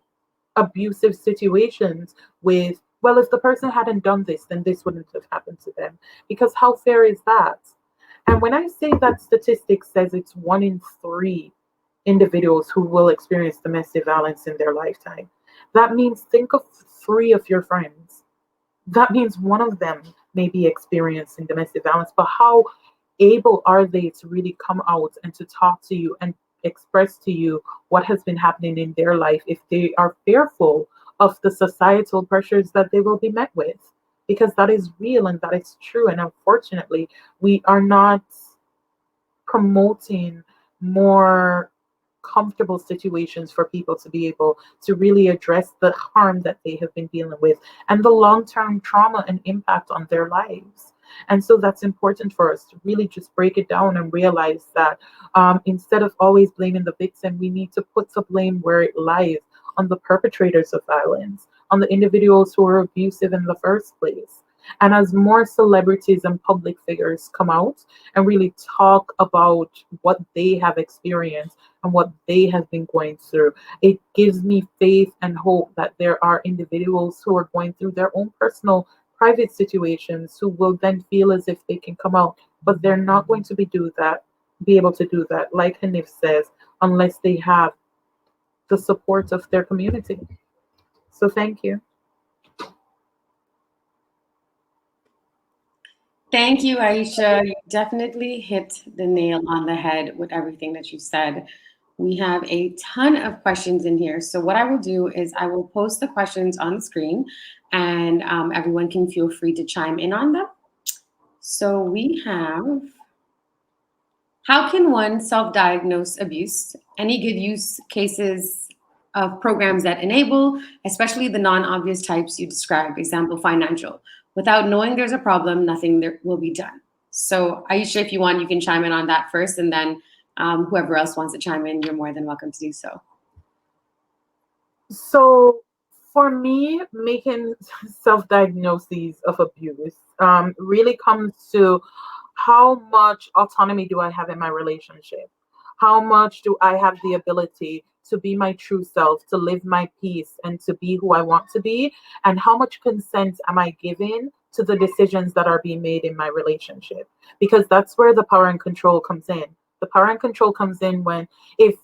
abusive situations with, well, if the person hadn't done this, then this wouldn't have happened to them. Because how fair is that? And when I say that statistic says it's 1 in 3 individuals who will experience domestic violence in their lifetime, that means think of 3 of your friends. That means one of them may be experiencing domestic violence, but how able are they to really come out and to talk to you and express to you what has been happening in their life if they are fearful of the societal pressures that they will be met with? Because that is real and that is true. And unfortunately, we are not promoting more comfortable situations for people to be able to really address the harm that they have been dealing with and the long-term trauma and impact on their lives. And so that's important for us to really just break it down and realize that instead of always blaming the victim, we need to put the blame where it lies, on the perpetrators of violence, on the individuals who are abusive in the first place. And as more celebrities and public figures come out and really talk about what they have experienced and what they have been going through, it gives me faith and hope that there are individuals who are going through their own personal private situations who will then feel as if they can come out, but they're not going to be able to do that, like Hanif says, unless they have the support of their community. So thank you. Thank you, Aisha. You definitely hit the nail on the head with everything that you said. We have a ton of questions in here. So what I will do is I will post the questions on the screen, and everyone can feel free to chime in on them. So we have, how can one self-diagnose abuse? Any good use cases of programs that enable, especially the non-obvious types you described, example, financial. Without knowing there's a problem, nothing there will be done. So Aisha, if you want, you can chime in on that first, and then whoever else wants to chime in, you're more than welcome to do so. So for me, making self-diagnoses of abuse really comes to how much autonomy do I have in my relationship? How much do I have the ability to be my true self, to live my peace, and to be who I want to be? And how much consent am I giving to the decisions that are being made in my relationship? Because that's where the power and control comes in. The power and control comes in when, if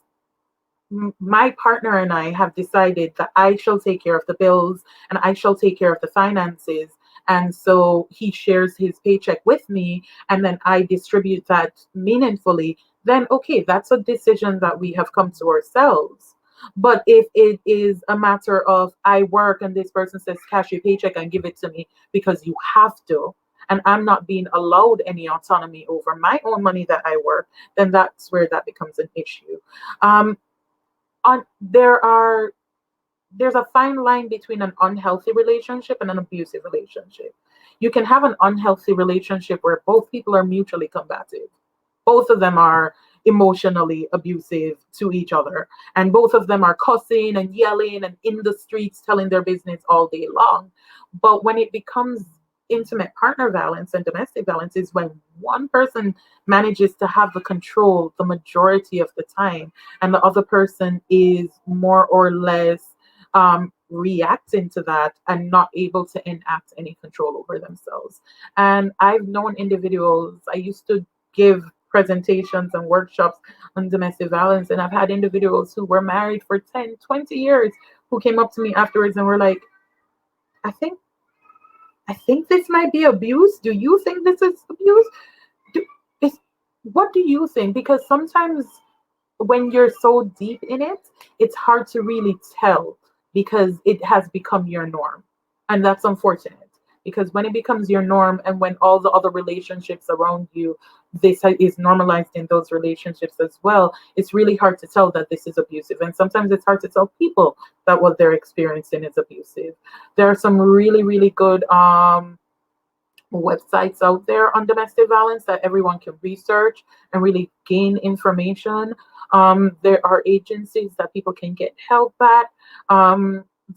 my partner and I have decided that I shall take care of the bills and I shall take care of the finances. And so he shares his paycheck with me, and then I distribute that meaningfully, then okay, that's a decision that we have come to ourselves. But if it is a matter of I work and this person says, cash your paycheck and give it to me because you have to, and I'm not being allowed any autonomy over my own money that I work, then that's where that becomes an issue. On there's a fine line between an unhealthy relationship and an abusive relationship. You can have an unhealthy relationship where both people are mutually combative. Both of them are emotionally abusive to each other, and both of them are cussing and yelling and in the streets telling their business all day long. But when it becomes intimate partner violence and domestic violence, is when one person manages to have the control the majority of the time, and the other person is more or less reacting to that and not able to enact any control over themselves. And I've known individuals, I used to give presentations and workshops on domestic violence, and I've had individuals who were married for 10, 20 years who came up to me afterwards and were like, I think this might be abuse. Do you think this is abuse? What do you think? Because sometimes when you're so deep in it, it's hard to really tell because it has become your norm. And that's unfortunate, because when it becomes your norm and when all the other relationships around you, this is normalized in those relationships as well, it's really hard to tell that this is abusive. And sometimes it's hard to tell people that what they're experiencing is abusive. There are some really, really good websites out there on domestic violence that everyone can research and really gain information. There are agencies that people can get help at,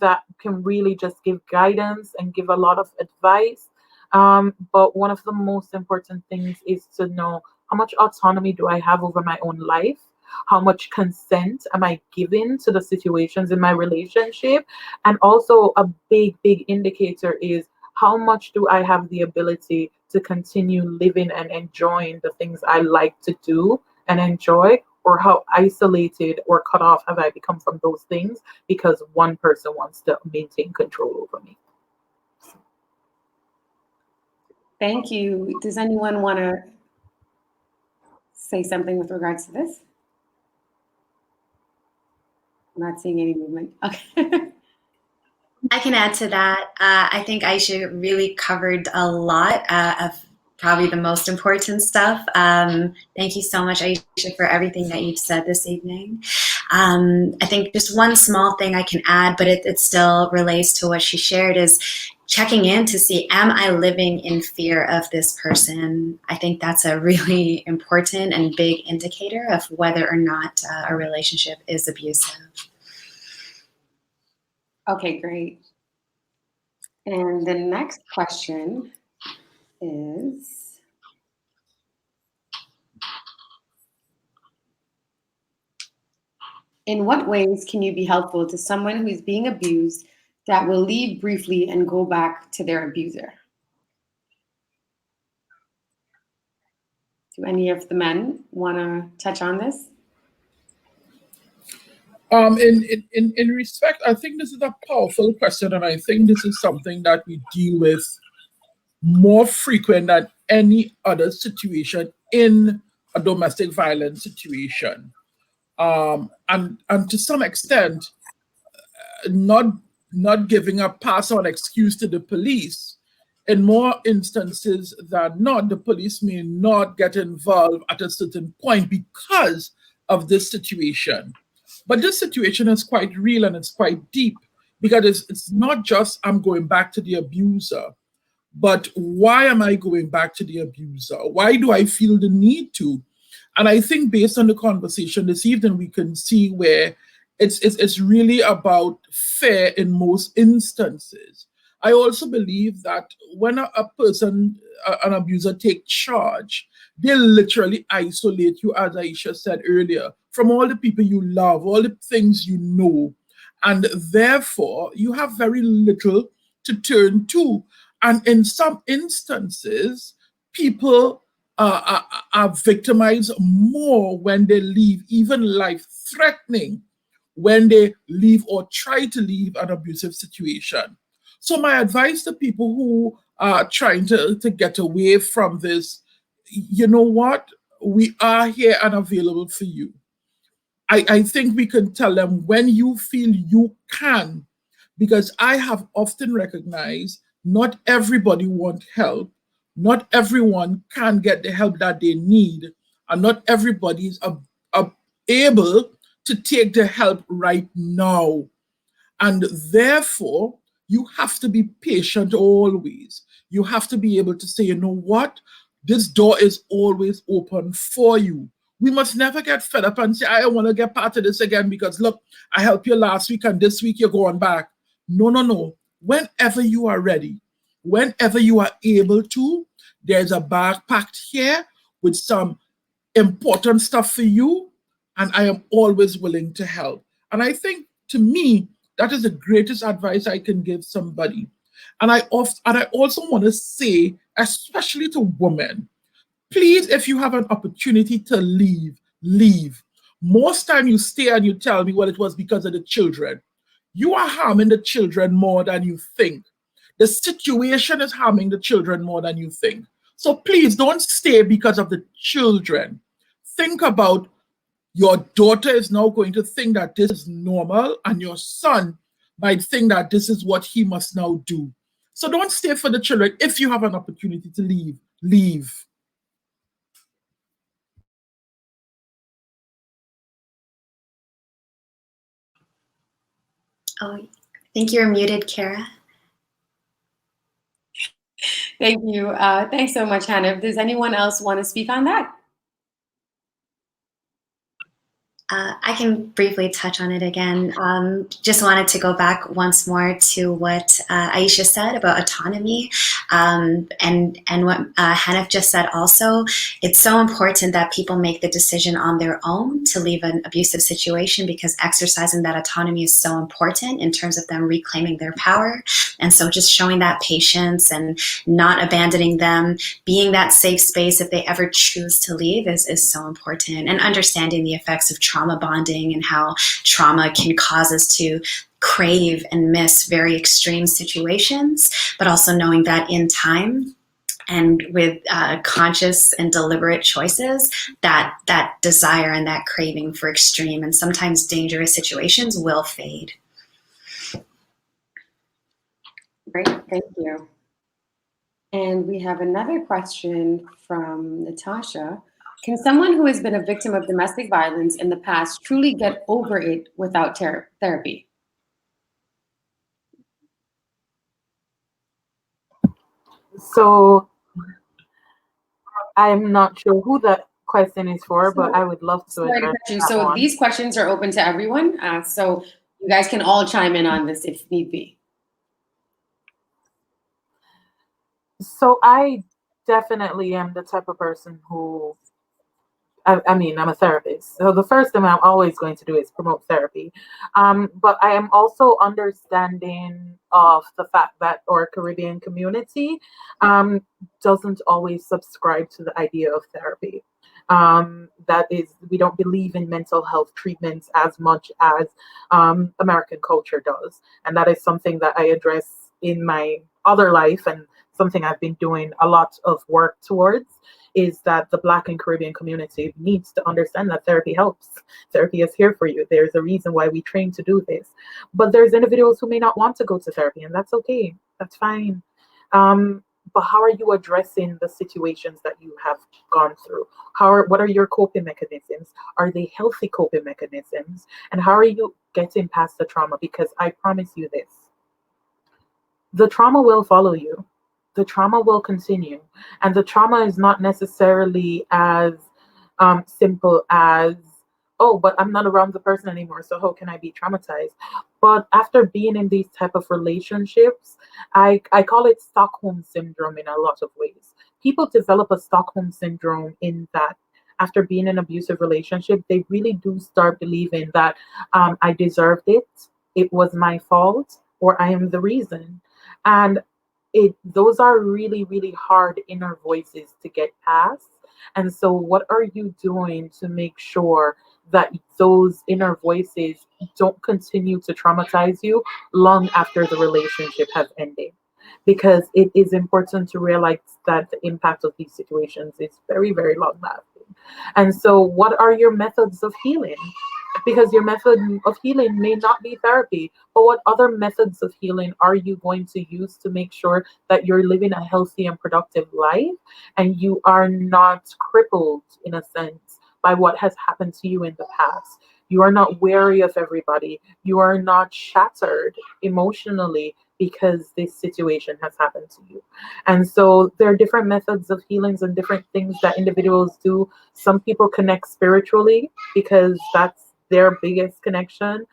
that can really just give guidance and give a lot of advice. But one of the most important things is to know, how much autonomy do I have over my own life? How much consent am I giving to the situations in my relationship? And also a big, big indicator is, how much do I have the ability to continue living and enjoying the things I like to do and enjoy, or how isolated or cut off have I become from those things because one person wants to maintain control over me? Thank you. Does anyone want to say something with regards to this? I'm not seeing any movement. Okay. I can add to that. I think Aisha really covered a lot of probably the most important stuff. Thank you so much, Aisha, for everything that you've said this evening. I think just one small thing I can add, but it still relates to what she shared, is checking in to see, am I living in fear of this person? I think that's a really important and big indicator of whether or not a relationship is abusive. Okay, great. And the next question is, in what ways can you be helpful to someone who is being abused that will leave briefly and go back to their abuser? Do any of the men want to touch on this? In respect, I think this is a powerful question, and I think this is something that we deal with more frequent than any other situation in a domestic violence situation. And to some extent, not giving a pass on excuse to the police. In more instances than not, the police may not get involved at a certain point because of this situation. But this situation is quite real and it's quite deep, because it's not just I'm going back to the abuser, but why am I going back to the abuser? Why do I feel the need to? And I think based on the conversation this evening, we can see where it's really about fear in most instances. I also believe that when a person, an abuser, take charge, they literally isolate you, as Aisha said earlier, from all the people you love, all the things you know. And therefore, you have very little to turn to. And in some instances, people are victimized more when they leave, even life threatening, when they leave or try to leave an abusive situation. So, my advice to people who are trying to get away from this, you know what? We are here and available for you. I think we can tell them when you feel you can, because I have often recognized not everybody wants help, not everyone can get the help that they need, and not everybody is able to take the help right now. And therefore, you have to be patient always. You have to be able to say, you know what? This door is always open for you. We must never get fed up and say, I don't want to get part of this again because look, I helped you last week and this week you're going back. No, no, no. Whenever you are ready, whenever you are able to, there's a bag packed here with some important stuff for you, and I am always willing to help. And I think to me, that is the greatest advice I can give somebody. And I also want to say, especially to women, please, if you have an opportunity to leave, leave. Most time you stay and you tell me, well, it was because of the children. You are harming the children more than you think. The situation is harming the children more than you think. So please don't stay because of the children. Think about your daughter is now going to think that this is normal, and your son might think that this is what he must now do. So don't stay for the children. If you have an opportunity to leave, leave. Oh, I think you're muted, Kara. Thank you. Thanks so much, Hannah. Does anyone else want to speak on that? I can briefly touch on it again. Just wanted to go back once more to what Aisha said about autonomy, and what Hanif just said also. It's so important that people make the decision on their own to leave an abusive situation, because exercising that autonomy is so important in terms of them reclaiming their power. And so just showing that patience and not abandoning them, being that safe space if they ever choose to leave is so important. And understanding the effects of trauma bonding and how trauma can cause us to crave and miss very extreme situations, but also knowing that in time and with conscious and deliberate choices, that desire and that craving for extreme and sometimes dangerous situations will fade. Great, thank you. And we have another question from Natasha. Can someone who has been a victim of domestic violence in the past truly get over it without therapy? So I'm not sure who that question is for, but I would love to address that So one. these questions are open to everyone. So you guys can all chime in on this if need be. So I definitely am the type of person who I mean, I'm a therapist. So the first thing I'm always going to do is promote therapy. But I am also understanding of the fact that our Caribbean community um, doesn't always subscribe to the idea of therapy. That is, we don't believe in mental health treatments as much as American culture does. And that is something that I address in my other life and something I've been doing a lot of work towards is that the Black and Caribbean community needs to understand that therapy helps. Therapy is here for you. There's a reason why we train to do this. But there's individuals who may not want to go to therapy, and that's okay. That's fine. But how are you addressing the situations that you have gone through? What are your coping mechanisms? Are they healthy coping mechanisms? And how are you getting past the trauma? Because I promise you this, the trauma will follow you. The trauma will continue. And the trauma is not necessarily as simple as, oh, but I'm not around the person anymore, so how can I be traumatized? But after being in these type of relationships, I call it Stockholm syndrome in a lot of ways. People develop a Stockholm syndrome in that after being in an abusive relationship, they really do start believing that I deserved it was my fault, or I am the reason. And those are really, really hard inner voices to get past. And so what are you doing to make sure that those inner voices don't continue to traumatize you long after the relationship has ended? Because it is important to realize that the impact of these situations is very, very long lasting. And so what are your methods of healing? Because your method of healing may not be therapy, but what other methods of healing are you going to use to make sure that you're living a healthy and productive life and you are not crippled, in a sense, by what has happened to you in the past? You are not wary of everybody. You are not shattered emotionally because this situation has happened to you. And so there are different methods of healings and different things that individuals do. Some people connect spiritually because that's their biggest connection.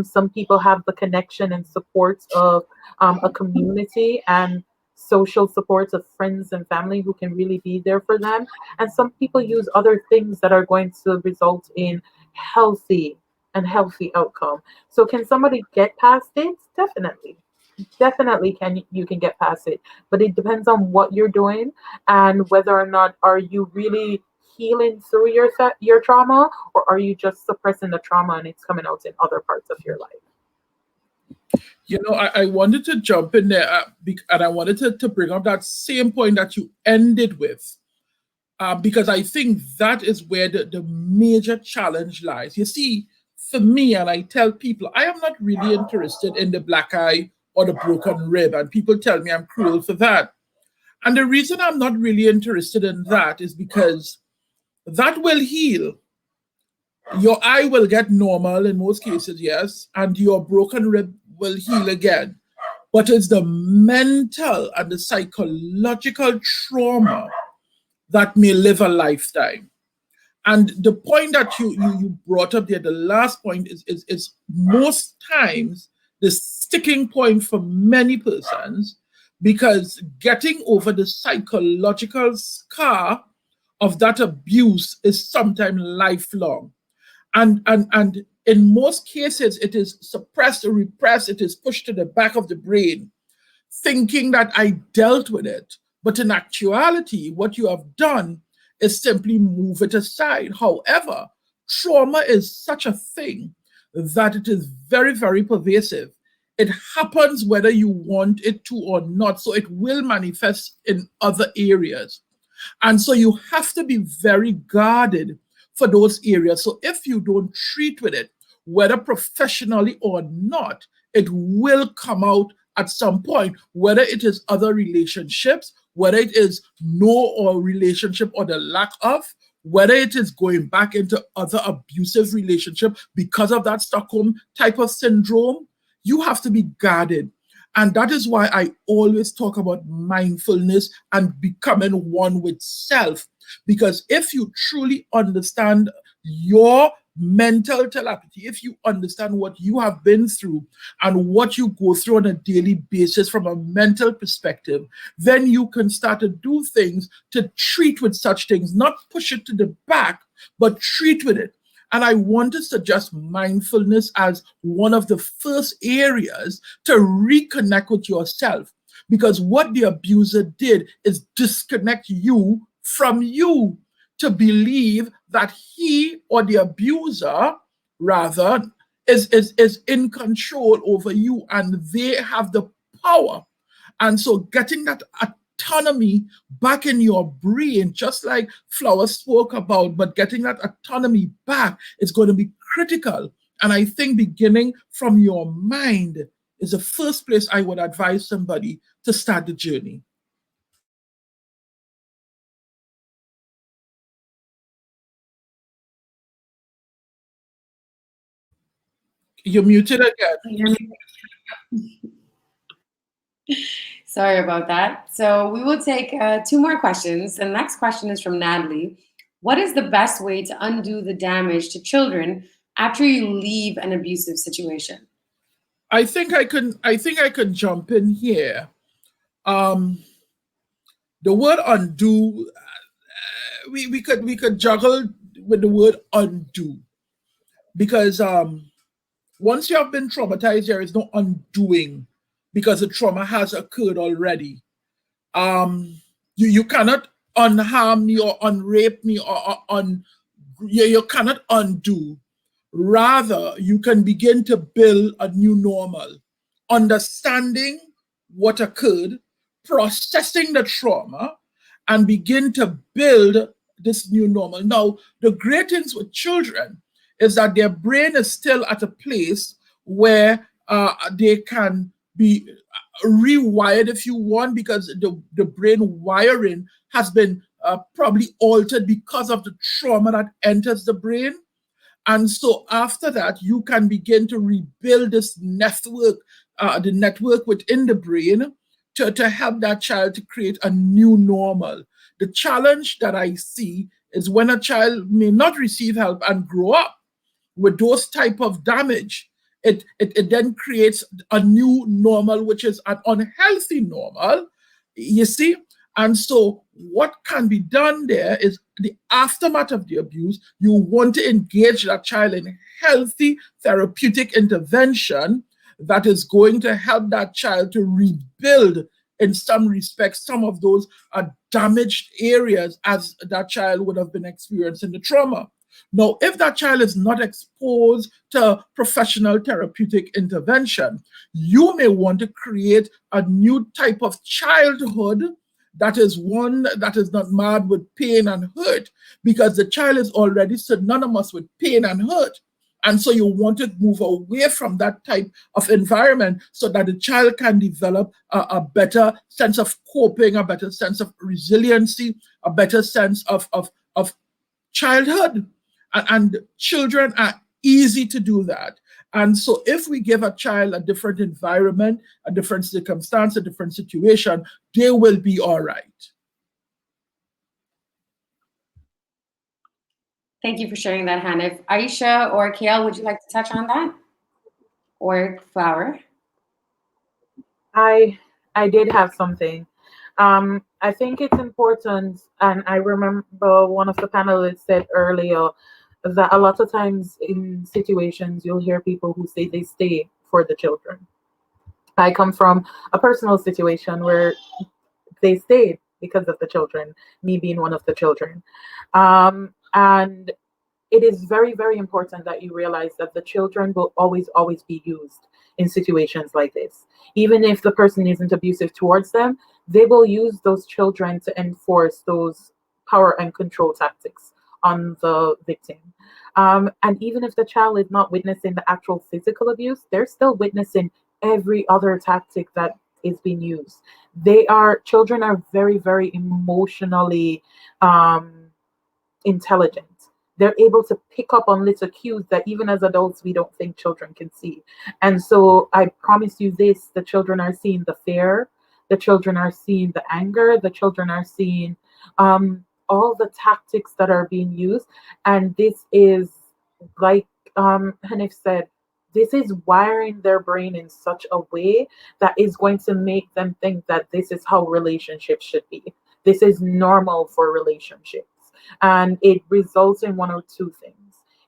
Some people have the connection and support of a community and social supports of friends and family who can really be there for them. And some people use other things that are going to result in healthy outcome. So can somebody get past it? Definitely can you can get past it, but it depends on what you're doing and whether or not are you really healing through your trauma, or are you just suppressing the trauma and it's coming out in other parts of your life. I wanted to jump in there and I wanted to bring up that same point that you ended with, because I think that is where the major challenge lies. You see, for me, and I tell people, I am not really interested in the black eye or the broken rib, and people tell me I'm cruel for that. And the reason I'm not really interested in that is because that will heal. Your eye will get normal in most cases, yes, and your broken rib will heal again. But it's the mental and the psychological trauma that may live a lifetime. And the point that you brought up there, the last point is most times the sticking point for many persons, because getting over the psychological scar of that abuse is sometimes lifelong. And in most cases, it is suppressed or repressed, it is pushed to the back of the brain, thinking that I dealt with it. But in actuality, what you have done is simply move it aside. However, trauma is such a thing that it is very, very pervasive. It happens whether you want it to or not. So it will manifest in other areas. And so you have to be very guarded for those areas. So if you don't treat with it, whether professionally or not, it will come out at some point, whether it is other relationships, whether it is no or relationship or the lack of, whether it is going back into other abusive relationship because of that Stockholm type of syndrome, you have to be guarded. And that is why I always talk about mindfulness and becoming one with self. Because if you truly understand your mental telepathy, if you understand what you have been through and what you go through on a daily basis from a mental perspective, then you can start to do things to treat with such things, not push it to the back, but treat with it. And I want to suggest mindfulness as one of the first areas to reconnect with yourself. Because what the abuser did is disconnect you from you to believe that he or the abuser, rather, is in control over you and they have the power. And so getting that autonomy back in your brain, just like Flower spoke about, but getting that autonomy back is going to be critical. And I think beginning from your mind is the first place I would advise somebody to start the journey. You're muted again. Sorry about that. So we will take two more questions. The next question is from Natalie. What is the best way to undo the damage to children after you leave an abusive situation? I think I can jump in here. The word undo, we could juggle with the word undo, because once you have been traumatized, there is no undoing because the trauma has occurred already. You cannot unharm me or unrape me you cannot undo. Rather, you can begin to build a new normal, understanding what occurred, processing the trauma, and begin to build this new normal. Now, the great things with children is that their brain is still at a place where they can be rewired, if you want, because the brain wiring has been probably altered because of the trauma that enters the brain. And so after that, you can begin to rebuild this network, the network within the brain to help that child to create a new normal. The challenge that I see is when a child may not receive help and grow up with those type of damage, it then creates a new normal, which is an unhealthy normal, you see. And so what can be done there is the aftermath of the abuse, you want to engage that child in healthy therapeutic intervention that is going to help that child to rebuild, in some respects, some of those damaged areas as that child would have been experiencing the trauma. Now, if that child is not exposed to professional therapeutic intervention, you may want to create a new type of childhood that is one that is not marred with pain and hurt, because the child is already synonymous with pain and hurt. And so you want to move away from that type of environment so that the child can develop a better sense of coping, a better sense of resiliency, a better sense of childhood. And children are easy to do that. And so if we give a child a different environment, a different circumstance, a different situation, they will be all right. Thank you for sharing that, Hanif. Aisha or Kale, would you like to touch on that? Or Flower? I did have something. I think it's important, and I remember one of the panelists said earlier that a lot of times in situations you'll hear people who say they stay for the children. I come from a personal situation where they stayed because of the children, me being one of the children. And it is very, very important that you realize that the children will always, always be used in situations like this. Even if the person isn't abusive towards them, they will use those children to enforce those power and control tactics on the victim. And even if the child is not witnessing the actual physical abuse, they're still witnessing every other tactic that is being used. Children are very, very emotionally intelligent. They're able to pick up on little cues that even as adults we don't think children can see. And so I promise you this, the children are seeing the fear, the children are seeing the anger, the children are seeing all the tactics that are being used. And this is like Hanif said, this is wiring their brain in such a way that is going to make them think that this is how relationships should be. This is normal for relationships. And it results in one or two things.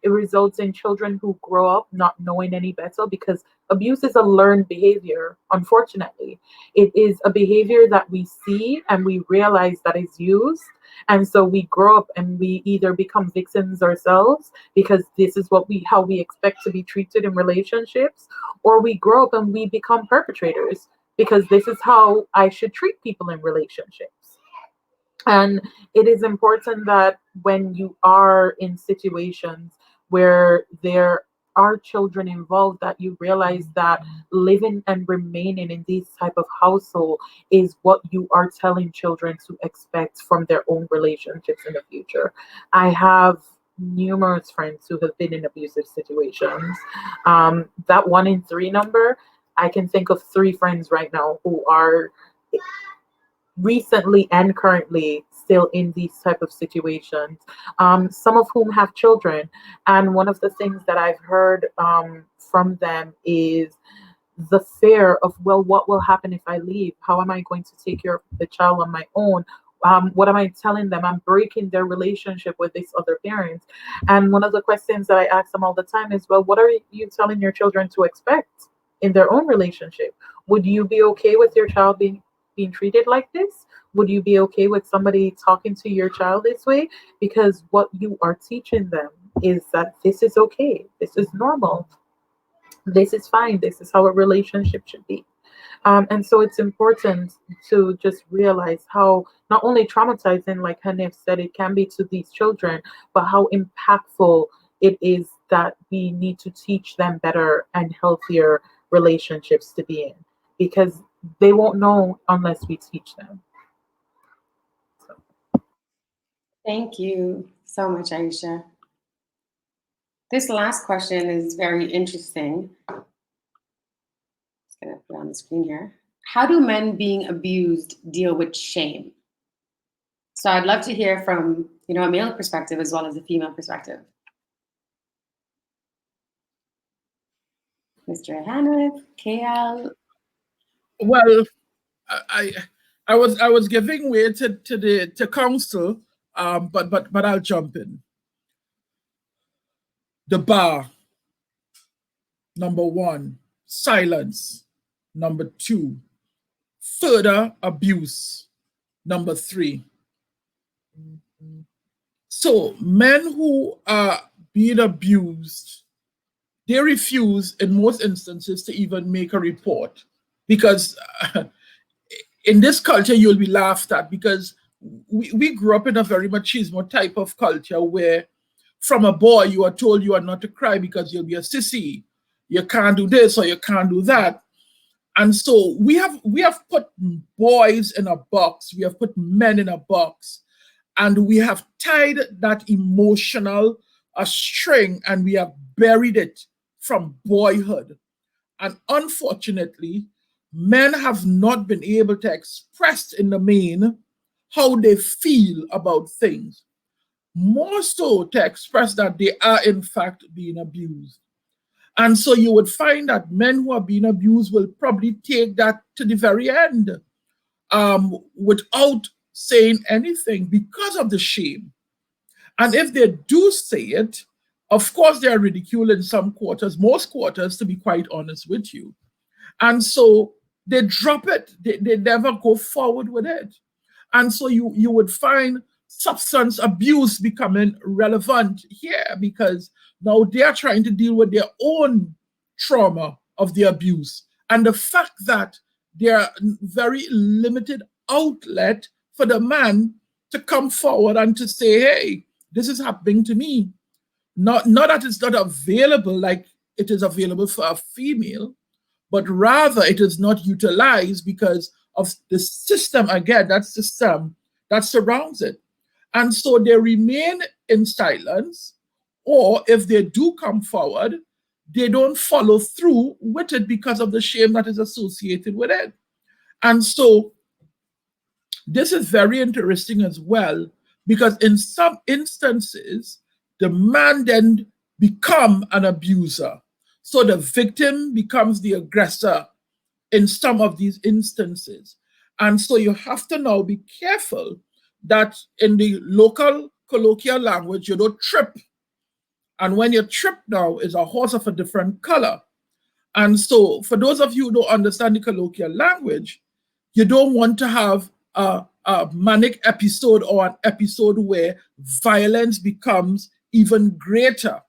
It results in children who grow up not knowing any better, because abuse is a learned behavior, unfortunately. It is a behavior that we see and we realize that is used. And so we grow up and we either become victims ourselves because this is what we how we expect to be treated in relationships, or we grow up and we become perpetrators because this is how I should treat people in relationships. And it is important that when you are in situations where there are children involved, that you realize that living and remaining in this type of household is what you are telling children to expect from their own relationships in the future. I have numerous friends who have been in abusive situations. That 1 in 3 number, I can think of 3 friends right now who are recently and currently still in these type of situations, some of whom have children. And one of the things that I've heard from them is the fear of, well, what will happen if I leave? How am I going to take care of the child on my own? What am I telling them? I'm breaking their relationship with this other parent. And one of the questions that I ask them all the time is, well, what are you telling your children to expect in their own relationship? Would you be okay with your child being treated like this? Would you be okay with somebody talking to your child this way? Because what you are teaching them is that this is okay, this is normal, this is fine, this is how a relationship should be. And so it's important to just realize how not only traumatizing, like Hanif said, it can be to these children, but how impactful it is that we need to teach them better and healthier relationships to be in, because they won't know unless we teach them. Thank you so much, Aisha. This last question is very interesting. Just gonna put it on the screen here. How do men being abused deal with shame? So I'd love to hear from, a male perspective as well as a female perspective. Mr. Hanif, KL. Well, I I was giving way to counsel, but I'll jump in. The bar, number one, silence. Number two, further abuse. Number three. So men who are being abused, they refuse in most instances to even make a report because in this culture you'll be laughed at because we grew up in a very machismo type of culture where from a boy you are told you are not to cry because you'll be a sissy, you can't do this or you can't do that. And so we have put boys in a box, we have put men in a box, and we have tied that emotional string and we have buried it from boyhood. And unfortunately, men have not been able to express in the main how they feel about things, more so to express that they are in fact being abused. And so you would find that men who are being abused will probably take that to the very end without saying anything because of the shame. And if they do say it, of course, they are ridiculed in some quarters, most quarters, to be quite honest with you. And so they drop it, they never go forward with it. And so you would find substance abuse becoming relevant here because now they are trying to deal with their own trauma of the abuse and the fact that there are very limited outlet for the man to come forward and to say, hey, this is happening to me. Not that it's not available like it is available for a female, but rather it is not utilized because of the system, again, that system that surrounds it. And so they remain in silence, or if they do come forward, they don't follow through with it because of the shame that is associated with it. And so this is very interesting as well, because in some instances, the man then become an abuser. So the victim becomes the aggressor in some of these instances. And so you have to now be careful that in the local colloquial language, you don't trip. And when you trip now, is a horse of a different color. And so for those of you who don't understand the colloquial language, you don't want to have a manic episode or an episode where violence becomes even greater.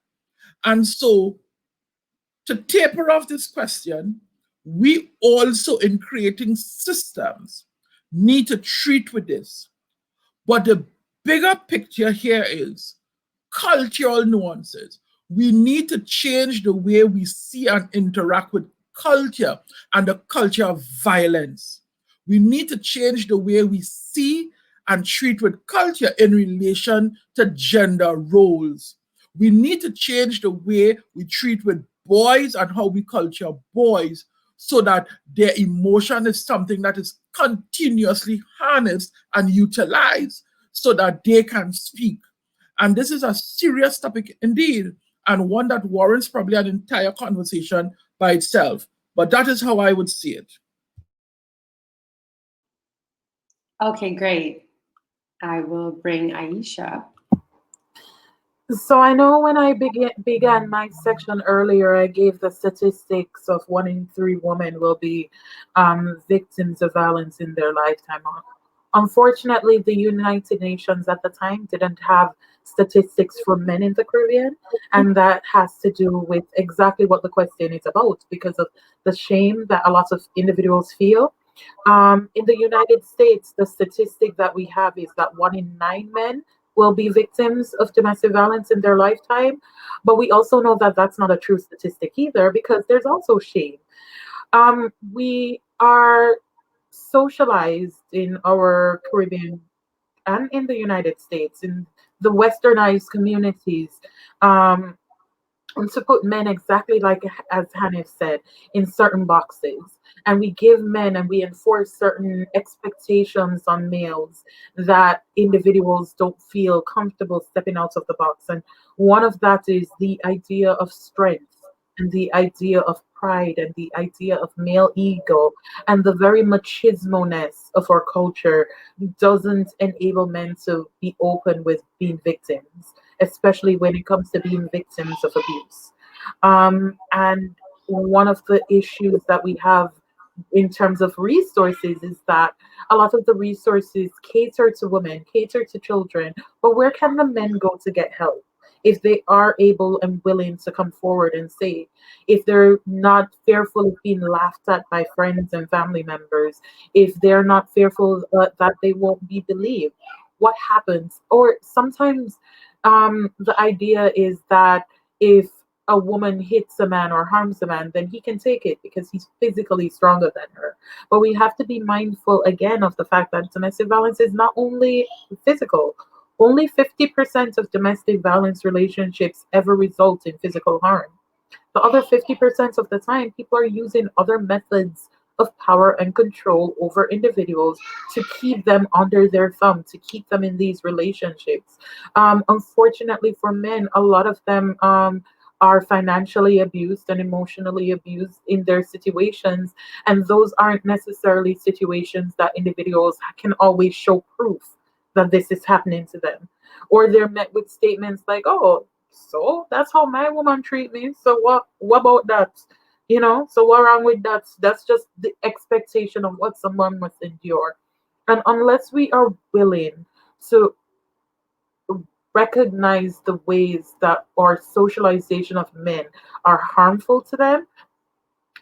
And so to taper off this question, we also, in creating systems, need to treat with this. But the bigger picture here is cultural nuances. We need to change the way we see and interact with culture and the culture of violence. We need to change the way we see and treat with culture in relation to gender roles. We need to change the way we treat with boys and how we culture boys so that their emotion is something that is continuously harnessed and utilized so that they can speak. And this is a serious topic indeed, and one that warrants probably an entire conversation by itself. But that is how I would see it. Okay, great. I will bring Aisha. So I know when I began my section earlier, I gave the statistics of 1 in 3 women will be victims of violence in their lifetime. Unfortunately, the United Nations at the time didn't have statistics for men in the Caribbean, and that has to do with exactly what the question is about because of the shame that a lot of individuals feel. In the United States, the statistic that we have is that 1 in 9 men will be victims of domestic violence in their lifetime. But we also know that that's not a true statistic either because there's also shame. We are socialized in our Caribbean and in the United States, in the westernized communities, um, and to put men exactly like as Hanif said in certain boxes, and we give men and we enforce certain expectations on males that individuals don't feel comfortable stepping out of the box. And one of that is the idea of strength and the idea of pride and the idea of male ego, and the very machismo-ness of our culture doesn't enable men to be open with being victims, especially when it comes to being victims of abuse. And one of the issues that we have in terms of resources is that a lot of the resources cater to women, cater to children, but where can the men go to get help? If they are able and willing to come forward and say, if they're not fearful of being laughed at by friends and family members, if they're not fearful that they won't be believed, what happens? Or sometimes the idea is that if a woman hits a man or harms a man, then he can take it because he's physically stronger than her. But we have to be mindful again of the fact that domestic violence is not only physical. Only 50% of domestic violence relationships ever result in physical harm. The other 50% of the time, people are using other methods of power and control over individuals to keep them under their thumb, to keep them in these relationships. Unfortunately, for men, a lot of them are financially abused and emotionally abused in their situations. And those aren't necessarily situations that individuals can always show proof that this is happening to them. Or they're met with statements like, oh, so that's how my woman treat me. So what about that? So what wrong with that? That's just the expectation of what someone must endure. And unless we are willing to recognize the ways that our socialization of men are harmful to them,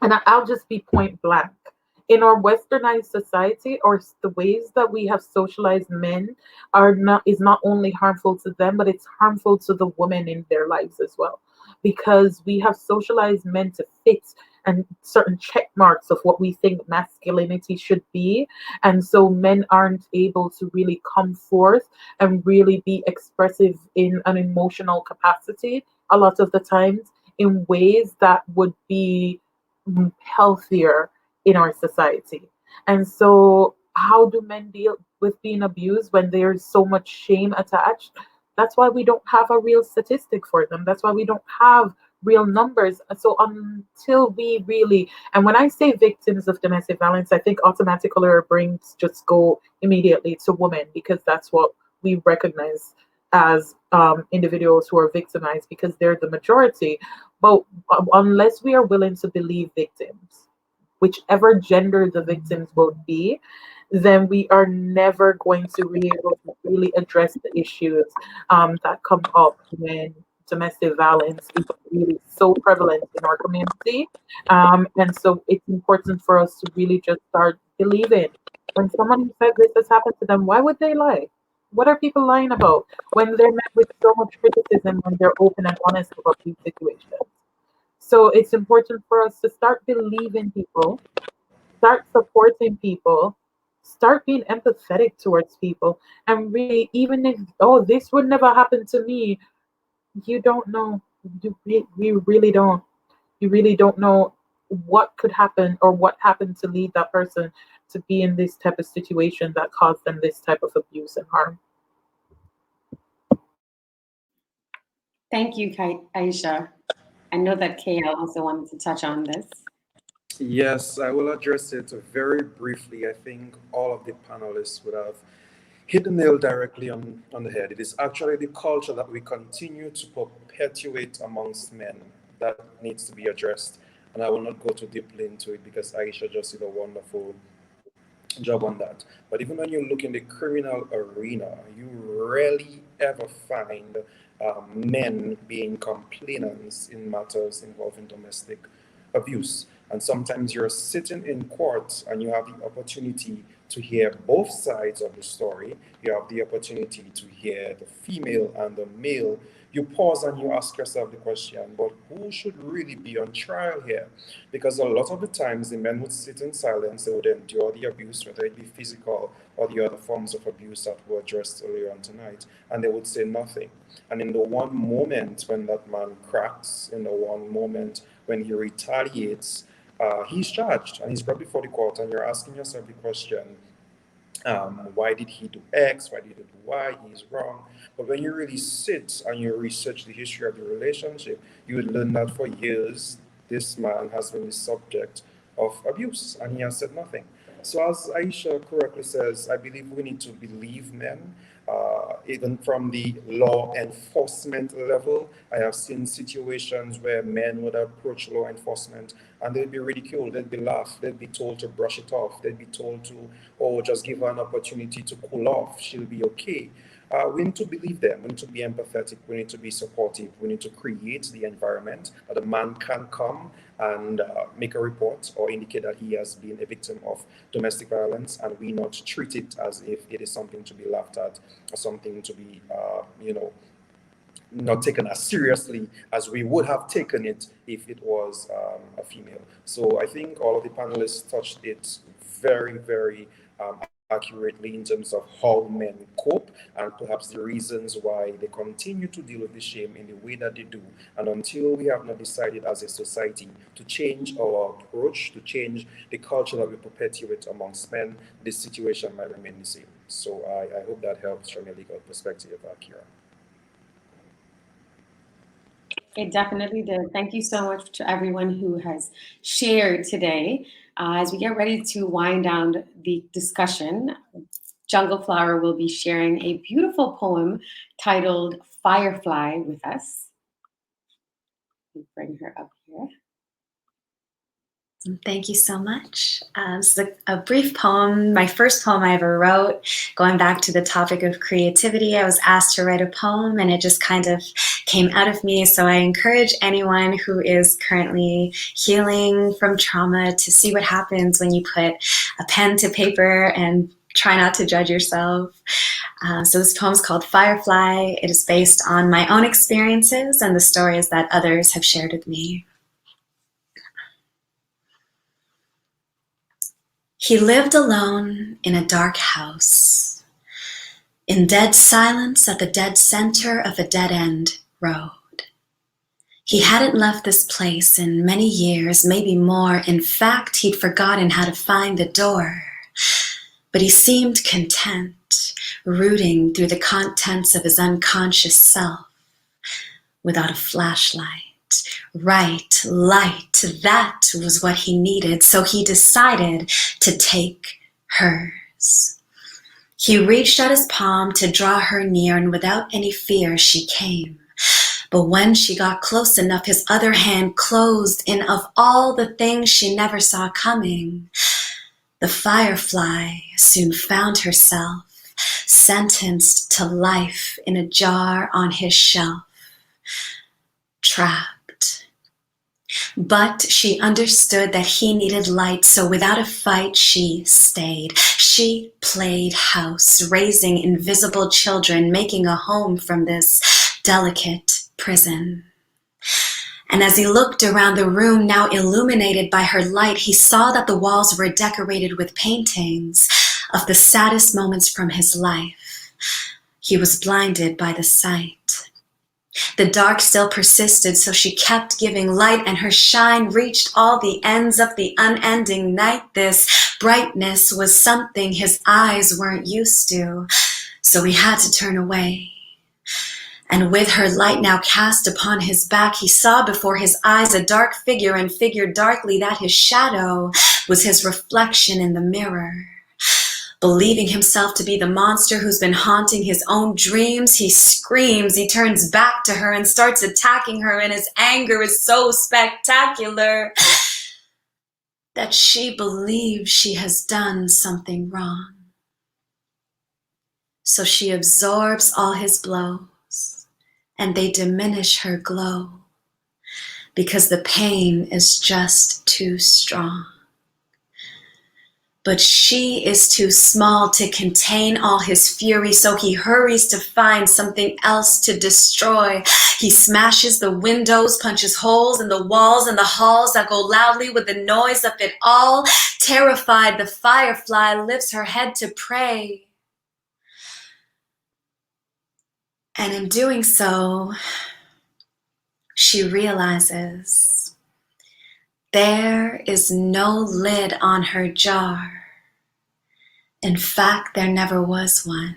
and I'll just be point blank. In our westernized society, or the ways that we have socialized men are not is not only harmful to them, but it's harmful to the women in their lives as well. Because we have socialized men to fit and certain check marks of what we think masculinity should be. And so men aren't able to really come forth and really be expressive in an emotional capacity a lot of the times in ways that would be healthier in our society. And so, how do men deal with being abused when there's so much shame attached? That's why we don't have a real statistic for them. That's why we don't have real numbers. So until we really, and when I say victims of domestic violence, I think automatically our brains just go immediately to women, because that's what we recognize as individuals who are victimized, because they're the majority. But unless we are willing to believe victims, whichever gender the victims will be, then we are never going to be able to really address the issues that come up when domestic violence is really so prevalent in our community. And so it's important for us to really just start believing. When someone says this has happened to them, why would they lie? What are people lying about when they're met with so much criticism when they're open and honest about these situations? So it's important for us to start believing people, start supporting people, start being empathetic towards people. And really, even if, oh, this would never happen to me, you don't know. You really don't. You really don't know what could happen or what happened to lead that person to be in this type of situation that caused them this type of abuse and harm. Thank you, Aisha. I know that KL also wanted to touch on this. Yes, I will address it very briefly. I think all of the panelists would have hit the nail directly on the head. It is actually the culture that we continue to perpetuate amongst men that needs to be addressed. And I will not go too deeply into it because Aisha just did a wonderful job on that. But even when you look in the criminal arena, you rarely ever find men being complainants in matters involving domestic abuse. And sometimes you're sitting in court and you have the opportunity to hear both sides of the story. You have the opportunity to hear the female and the male. You pause and you ask yourself the question, but who should really be on trial here? Because a lot of the times the men would sit in silence, they would endure the abuse, whether it be physical or the other forms of abuse that were addressed earlier on tonight, and they would say nothing. And in the one moment when that man cracks, in the one moment when he retaliates, he's charged and he's brought before the court, and you're asking yourself the question, why did he do X? Why did he do Y? He's wrong. But when you really sit and you research the history of the relationship, you would learn that for years, this man has been the subject of abuse and he has said nothing. So as Aisha correctly says, I believe we need to believe men. Even from the law enforcement level, I have seen situations where men would approach law enforcement and they'd be ridiculed, they'd be laughed, they'd be told to brush it off, they'd be told to, oh, just give her an opportunity to cool off, she'll be okay. We need to believe them, we need to be empathetic, we need to be supportive, we need to create the environment that a man can come and make a report or indicate that he has been a victim of domestic violence, and we not treat it as if it is something to be laughed at or something to be, not taken as seriously as we would have taken it if it was a female. So I think all of the panelists touched it very, very accurately in terms of how men cope and perhaps the reasons why they continue to deal with the shame in the way that they do. And until we have not decided as a society to change our approach, to change the culture that we perpetuate amongst men, this situation might remain the same. So I hope that helps from a legal perspective, Kira. It definitely did. Thank you so much to everyone who has shared today. As we get ready to wind down the discussion, Jungle Flower will be sharing a beautiful poem titled Firefly with us. Let me bring her up here. Thank you so much. This is a brief poem, my first poem I ever wrote. Going back to the topic of creativity, I was asked to write a poem and it just kind of came out of me. So I encourage anyone who is currently healing from trauma to see what happens when you put a pen to paper and try not to judge yourself. So this poem is called Firefly. It is based on my own experiences and the stories that others have shared with me. He lived alone in a dark house, in dead silence at the dead center of a dead-end road. He hadn't left this place in many years, maybe more. In fact, he'd forgotten how to find the door. But he seemed content, rooting through the contents of his unconscious self without a flashlight. Right, light, that was what he needed, so he decided to take hers. He reached out his palm to draw her near, and without any fear she came. But when she got close enough, his other hand closed in, of all the things she never saw coming, the firefly soon found herself sentenced to life in a jar on his shelf, trapped. But she understood that he needed light, so without a fight, she stayed. She played house, raising invisible children, making a home from this delicate prison. And as he looked around the room, now illuminated by her light, he saw that the walls were decorated with paintings of the saddest moments from his life. He was blinded by the sight. The dark still persisted, so she kept giving light, and her shine reached all the ends of the unending night. This brightness was something his eyes weren't used to, so he had to turn away. And with her light now cast upon his back, he saw before his eyes a dark figure, and figured darkly that his shadow was his reflection in the mirror. Believing himself to be the monster who's been haunting his own dreams, he screams, he turns back to her and starts attacking her, and his anger is so spectacular that she believes she has done something wrong. So she absorbs all his blows, and they diminish her glow because the pain is just too strong. But she is too small to contain all his fury, so he hurries to find something else to destroy. He smashes the windows, punches holes in the walls and the halls that go loudly with the noise of it all. Terrified, the firefly lifts her head to pray. And in doing so, she realizes there is no lid on her jar. In fact, there never was one.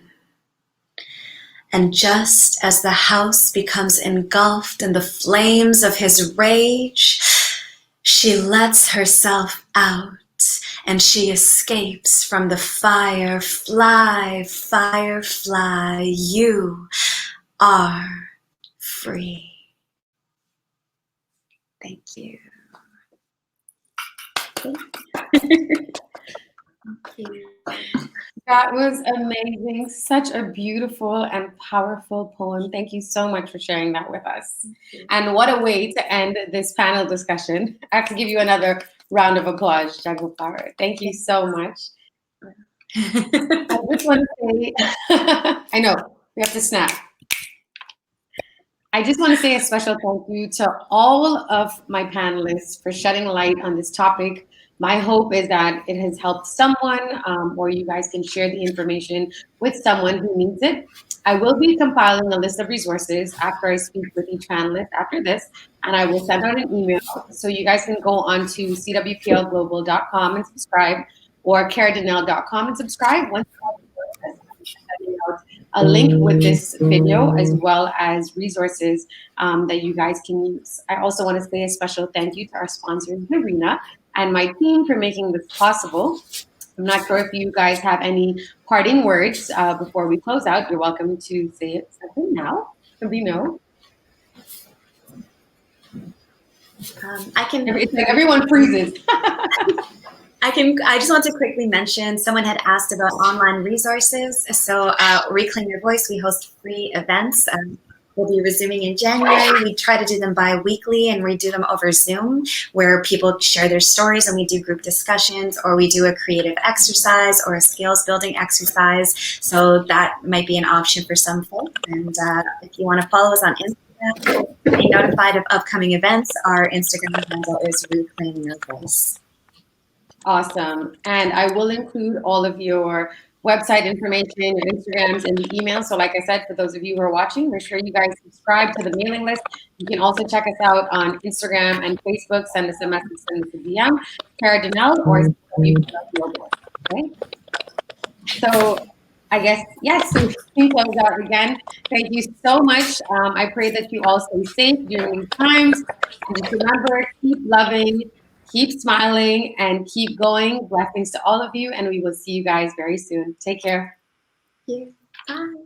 And just as the house becomes engulfed in the flames of his rage, she lets herself out and she escapes from the fire. Fly, firefly, you are free. Thank you. That was amazing. Such a beautiful and powerful poem. Thank you so much for sharing that with us. And what a way to end this panel discussion. I have to give you another round of applause, Jungle Flower. Thank you so much. I just want to say, I know, we have to snap. I just want to say a special thank you to all of my panelists for shedding light on this topic. My hope is that it has helped someone, or you guys can share the information with someone who needs it. I will be compiling a list of resources after I speak with each panelist after this, and I will send out an email so you guys can go on to CWPLglobal.com and subscribe, or caradinell.com and subscribe. Once sending out a link with this video as well as resources that you guys can use. I also want to say a special thank you to our sponsor, Zurena, and my team for making this possible. I'm not sure if you guys have any parting words before we close out. You're welcome to say it something now. Let me know. It's like everyone freezes. I just want to quickly mention, someone had asked about online resources. So Reclaim Your Voice, we host free events. We'll be resuming in January. We try to do them bi-weekly, and we do them over Zoom, where people share their stories and we do group discussions, or we do a creative exercise or a skills building exercise. So that might be an option for some folks. And if you want to follow us on Instagram, be notified of upcoming events, our Instagram handle is Reclaim Your Voice. Awesome. And I will include all of your website information, your Instagrams, in the email. So like I said, for those of you who are watching, make sure you guys subscribe to the mailing list. You can also check us out on Instagram and Facebook. Send us a message, send us a DM, Cara Dinell, or okay? So I guess, yes, so we close out again. Thank you so much. I pray that you all stay safe during these times. And just remember, keep loving, keep smiling, and keep going. Blessings to all of you, and we will see you guys very soon. Take care. Thank you. Bye.